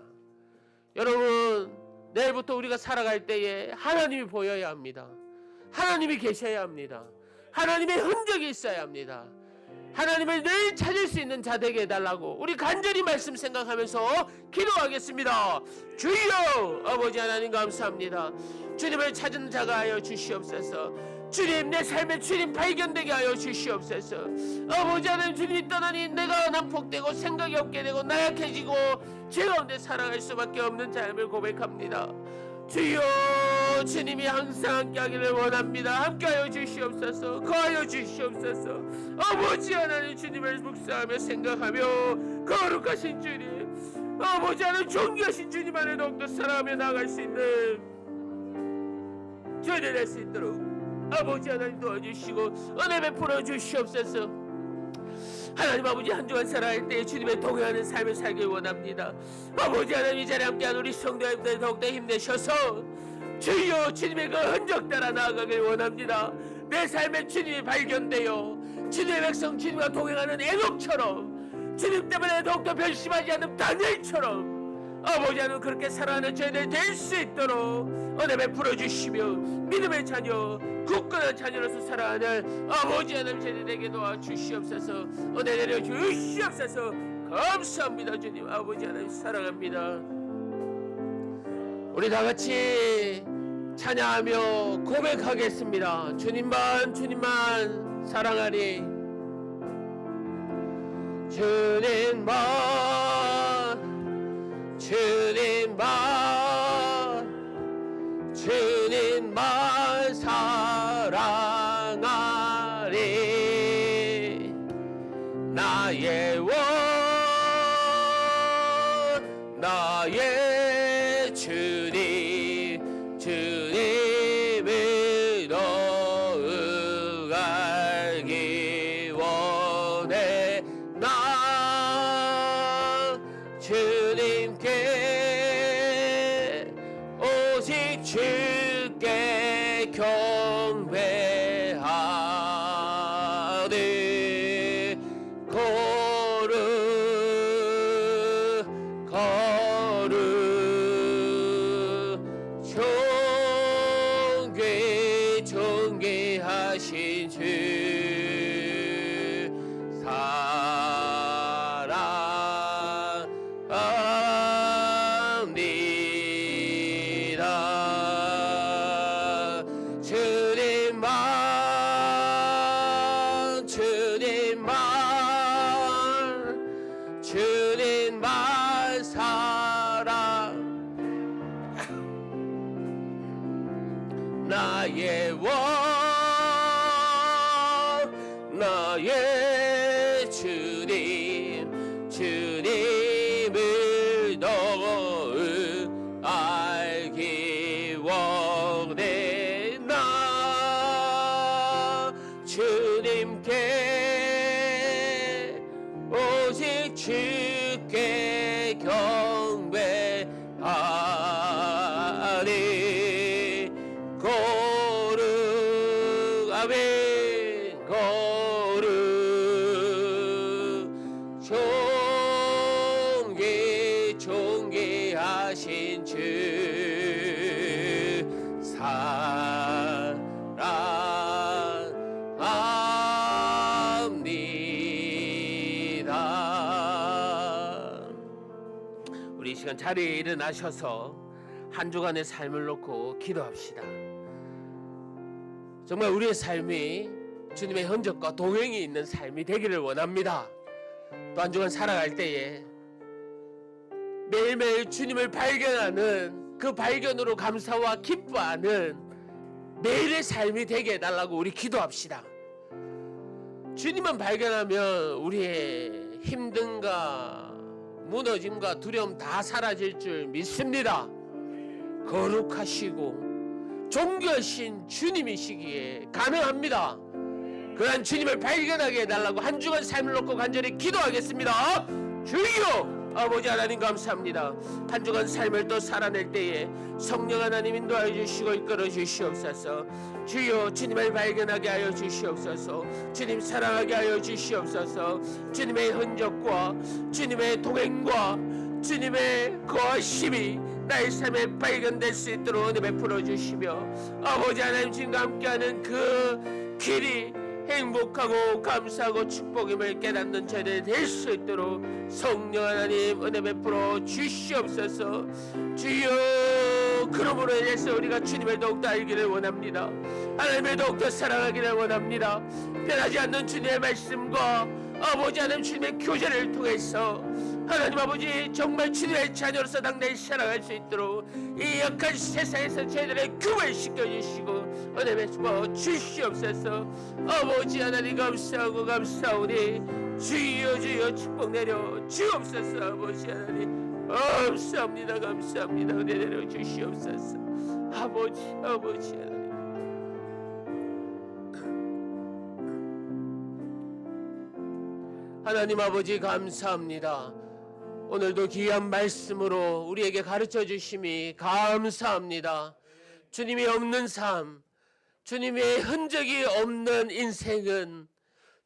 [SPEAKER 1] 여러분, 내일부터 우리가 살아갈 때에 하나님이 보여야 합니다. 하나님이 계셔야 합니다. 하나님의 흔적이 있어야 합니다. 하나님을 늘 찾을 수 있는 자 되게 해달라고 우리 간절히 말씀 생각하면서 기도하겠습니다. 주여 아버지 하나님 감사합니다. 주님을 찾은 자가 하여 주시옵소서. 주님 내 삶에 주님 발견되게 하여 주시옵소서. 아버지 하나님 주님이 떠나니 내가 난폭되고 생각이 없게 되고 나약해지고 죄 가운데 살아갈 수밖에 없는 삶을 고백합니다. 주여 주님이 항상 함께하기를 원합니다. 함께하여 주시옵소서. 거하여 주시옵소서. 아버지 하나님 주님을 묵상하며 생각하며 거룩하신 주님 아버지 하나님 존귀하신 주님 안에 더욱더 사랑하며 나아갈 수 있는 저희들 할 수 있도록 아버지 하나님 도와주시고 은혜 베풀어 주시옵소서. 하나님 아버지 한 주간 살아갈 때 주님의 동행하는 삶을 살길 원합니다. 아버지 하나님 이 자리에 함께한 우리 성도님들 더욱더 힘내셔서 주여 주님의 그 흔적 따라 나아가길 원합니다. 내 삶에 주님이 발견되어 주님의 백성 주님과 동행하는 에녹처럼 주님 때문에 더욱더 변심하지 않는 다니엘처럼 아버지 하나님 그렇게 살아가는 저희들 될 수 있도록 은혜 베풀어 주시며 믿음의 자녀 굳건한 자녀로서 살아가는 아버지 하나님 저희들에게 도와주시옵소서. 은혜 내려 주시옵소서. 감사합니다. 주님 아버지 하나님 사랑합니다. 우리 다같이 찬양하며 고백하겠습니다. 주님만 사랑하니 주님만 사랑하리 나의 원 나의 주님을 더욱 알기 원해 나 주님께 오직 주께 경배하리 존귀하신 주 사랑합니다. 주님만 사랑 나의 원 나의 주님을 더욱 알기 원해 나 주님께 오직 주께 경배하리 거룩하면 거룩 존귀하신 주 사랑합니다. 우리 이 시간 자리에 일어나셔서 한 주간의 삶을 놓고 기도합시다. 정말 우리의 삶이 주님의 흔적과 동행이 있는 삶이 되기를 원합니다. 또 한 주간 살아갈 때에 매일매일 주님을 발견하는 그 발견으로 감사와 기뻐하는 매일의 삶이 되게 해달라고 우리 기도합시다. 주님만 발견하면 우리의 힘듦과 무너짐과 두려움 다 사라질 줄 믿습니다. 거룩하시고 존귀하신 주님이시기에 가능합니다. 그러한 주님을 발견하게 해달라고 한 주간 삶을 놓고 간절히 기도하겠습니다. 주여 아버지 하나님 감사합니다. 한 주간 삶을 또 살아낼 때에 성령 하나님 인도하여 주시고 이끌어 주시옵소서. 주여 주님을 발견하게 하여 주시옵소서. 주님 사랑하게 하여 주시옵소서. 주님의 흔적과 주님의 동행과 주님의 거하심이 나의 삶에 발견될 수 있도록 은혜 베풀어 주시며 아버지 하나님 주님과 함께하는 그 길이 행복하고 감사하고 축복임을 깨닫는 저희들 될 수 있도록 성령 하나님 은혜 베풀어 주시옵소서. 주여, 그러므로 인해서 우리가 주님을 더욱더 알기를 원합니다. 하나님을 더욱더 사랑하기를 원합니다. 변하지 않는 주님의 말씀과 아버지 하나님 주님의 교제를 통해서 하나님 아버지 정말 주님의 자녀로서 당당히 살아갈 수 있도록 이 약한 세상에서 저희들을 구원시켜 주시고 은혜 베풀어 주시옵소서. 아버지 하나님 감사하고 감사오니 주여 주여 축복 내려 주옵소서. 아버지 하나님 감사합니다. 감사합니다. 은혜 내려 주시옵소서. 아버지 하나님 하나님 아버지 감사합니다. 오늘도 귀한 말씀으로 우리에게 가르쳐 주심이 감사합니다. 주님이 없는 삶, 주님의 흔적이 없는 인생은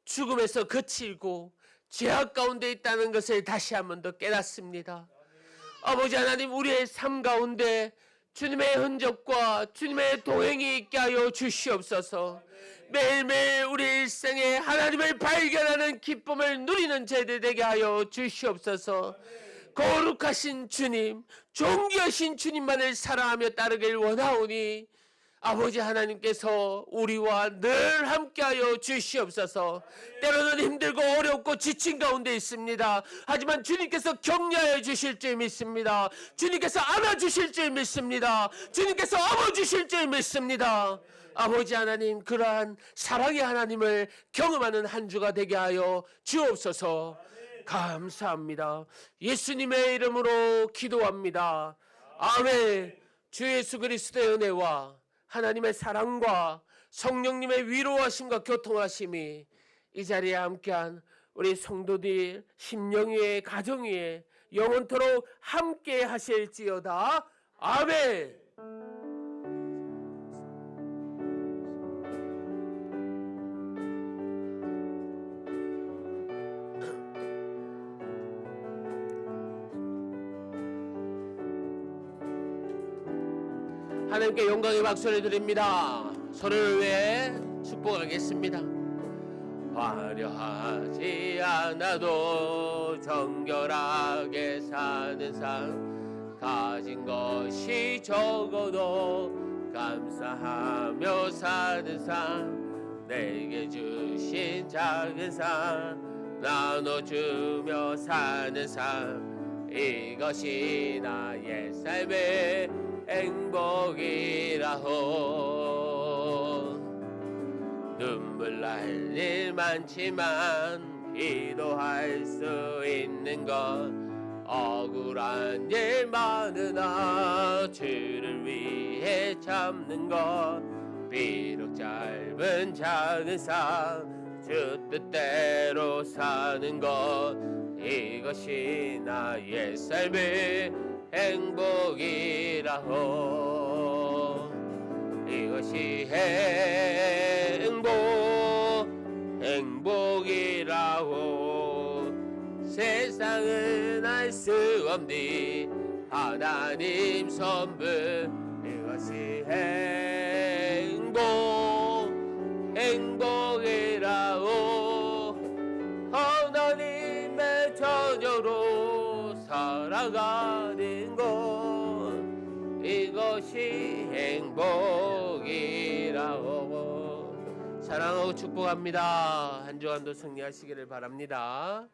[SPEAKER 1] 죽음에서 그치고 죄악 가운데 있다는 것을 다시 한 번 더 깨닫습니다. 아버지 하나님, 우리의 삶 가운데 주님의 흔적과 주님의 동행이 있게 하여 주시옵소서. 매일매일 우리 일생에 하나님을 발견하는 기쁨을 누리는 저희들 되게 하여 주시옵소서. 거룩하신 주님, 존귀하신 주님만을 사랑하며 따르길 원하오니 아버지 하나님께서 우리와 늘 함께하여 주시옵소서. 때로는 힘들고 어렵고 지친 가운데 있습니다. 하지만 주님께서 격려해 주실 줄 믿습니다. 주님께서 안아주실 줄 믿습니다. 주님께서 업어주실 줄 믿습니다. 아버지 하나님, 그러한 사랑의 하나님을 경험하는 한 주가 되게 하여 주옵소서. 감사합니다. 예수님의 이름으로 기도합니다. 아멘. 주 예수 그리스도의 은혜와 하나님의 사랑과 성령님의 위로하심과 교통하심이 이 자리에 함께한 우리 성도들 심령 위에 가정 위에 영원토록 함께 하실지어다. 아멘. 하나님께 영광의 박수를 드립니다. 서로를 위해 축복하겠습니다. 화려하지 않아도 정결하게 사는 삶, 가진 것이 적어도 감사하며 사는 삶, 내게 주신 작은 삶 나눠주며 사는 삶, 이것이 나의 삶의 행복이라호. 눈물 날 일 많지만 기도할 수 있는 것, 억울한 일 많으나 주를 위해 참는 것, 비록 짧은 작은 삶 주 뜻대로 사는 것, 이것이 나의 삶의 행복이라호. 이것이 행복이라호. 세상은 알 수 없니 하나님 선물, 이것이 행복이라호. 하나님의 자녀로 살아가는 것, 이것이 행복이라고. 사랑하고 축복합니다. 한 주간도 승리하시기를 바랍니다.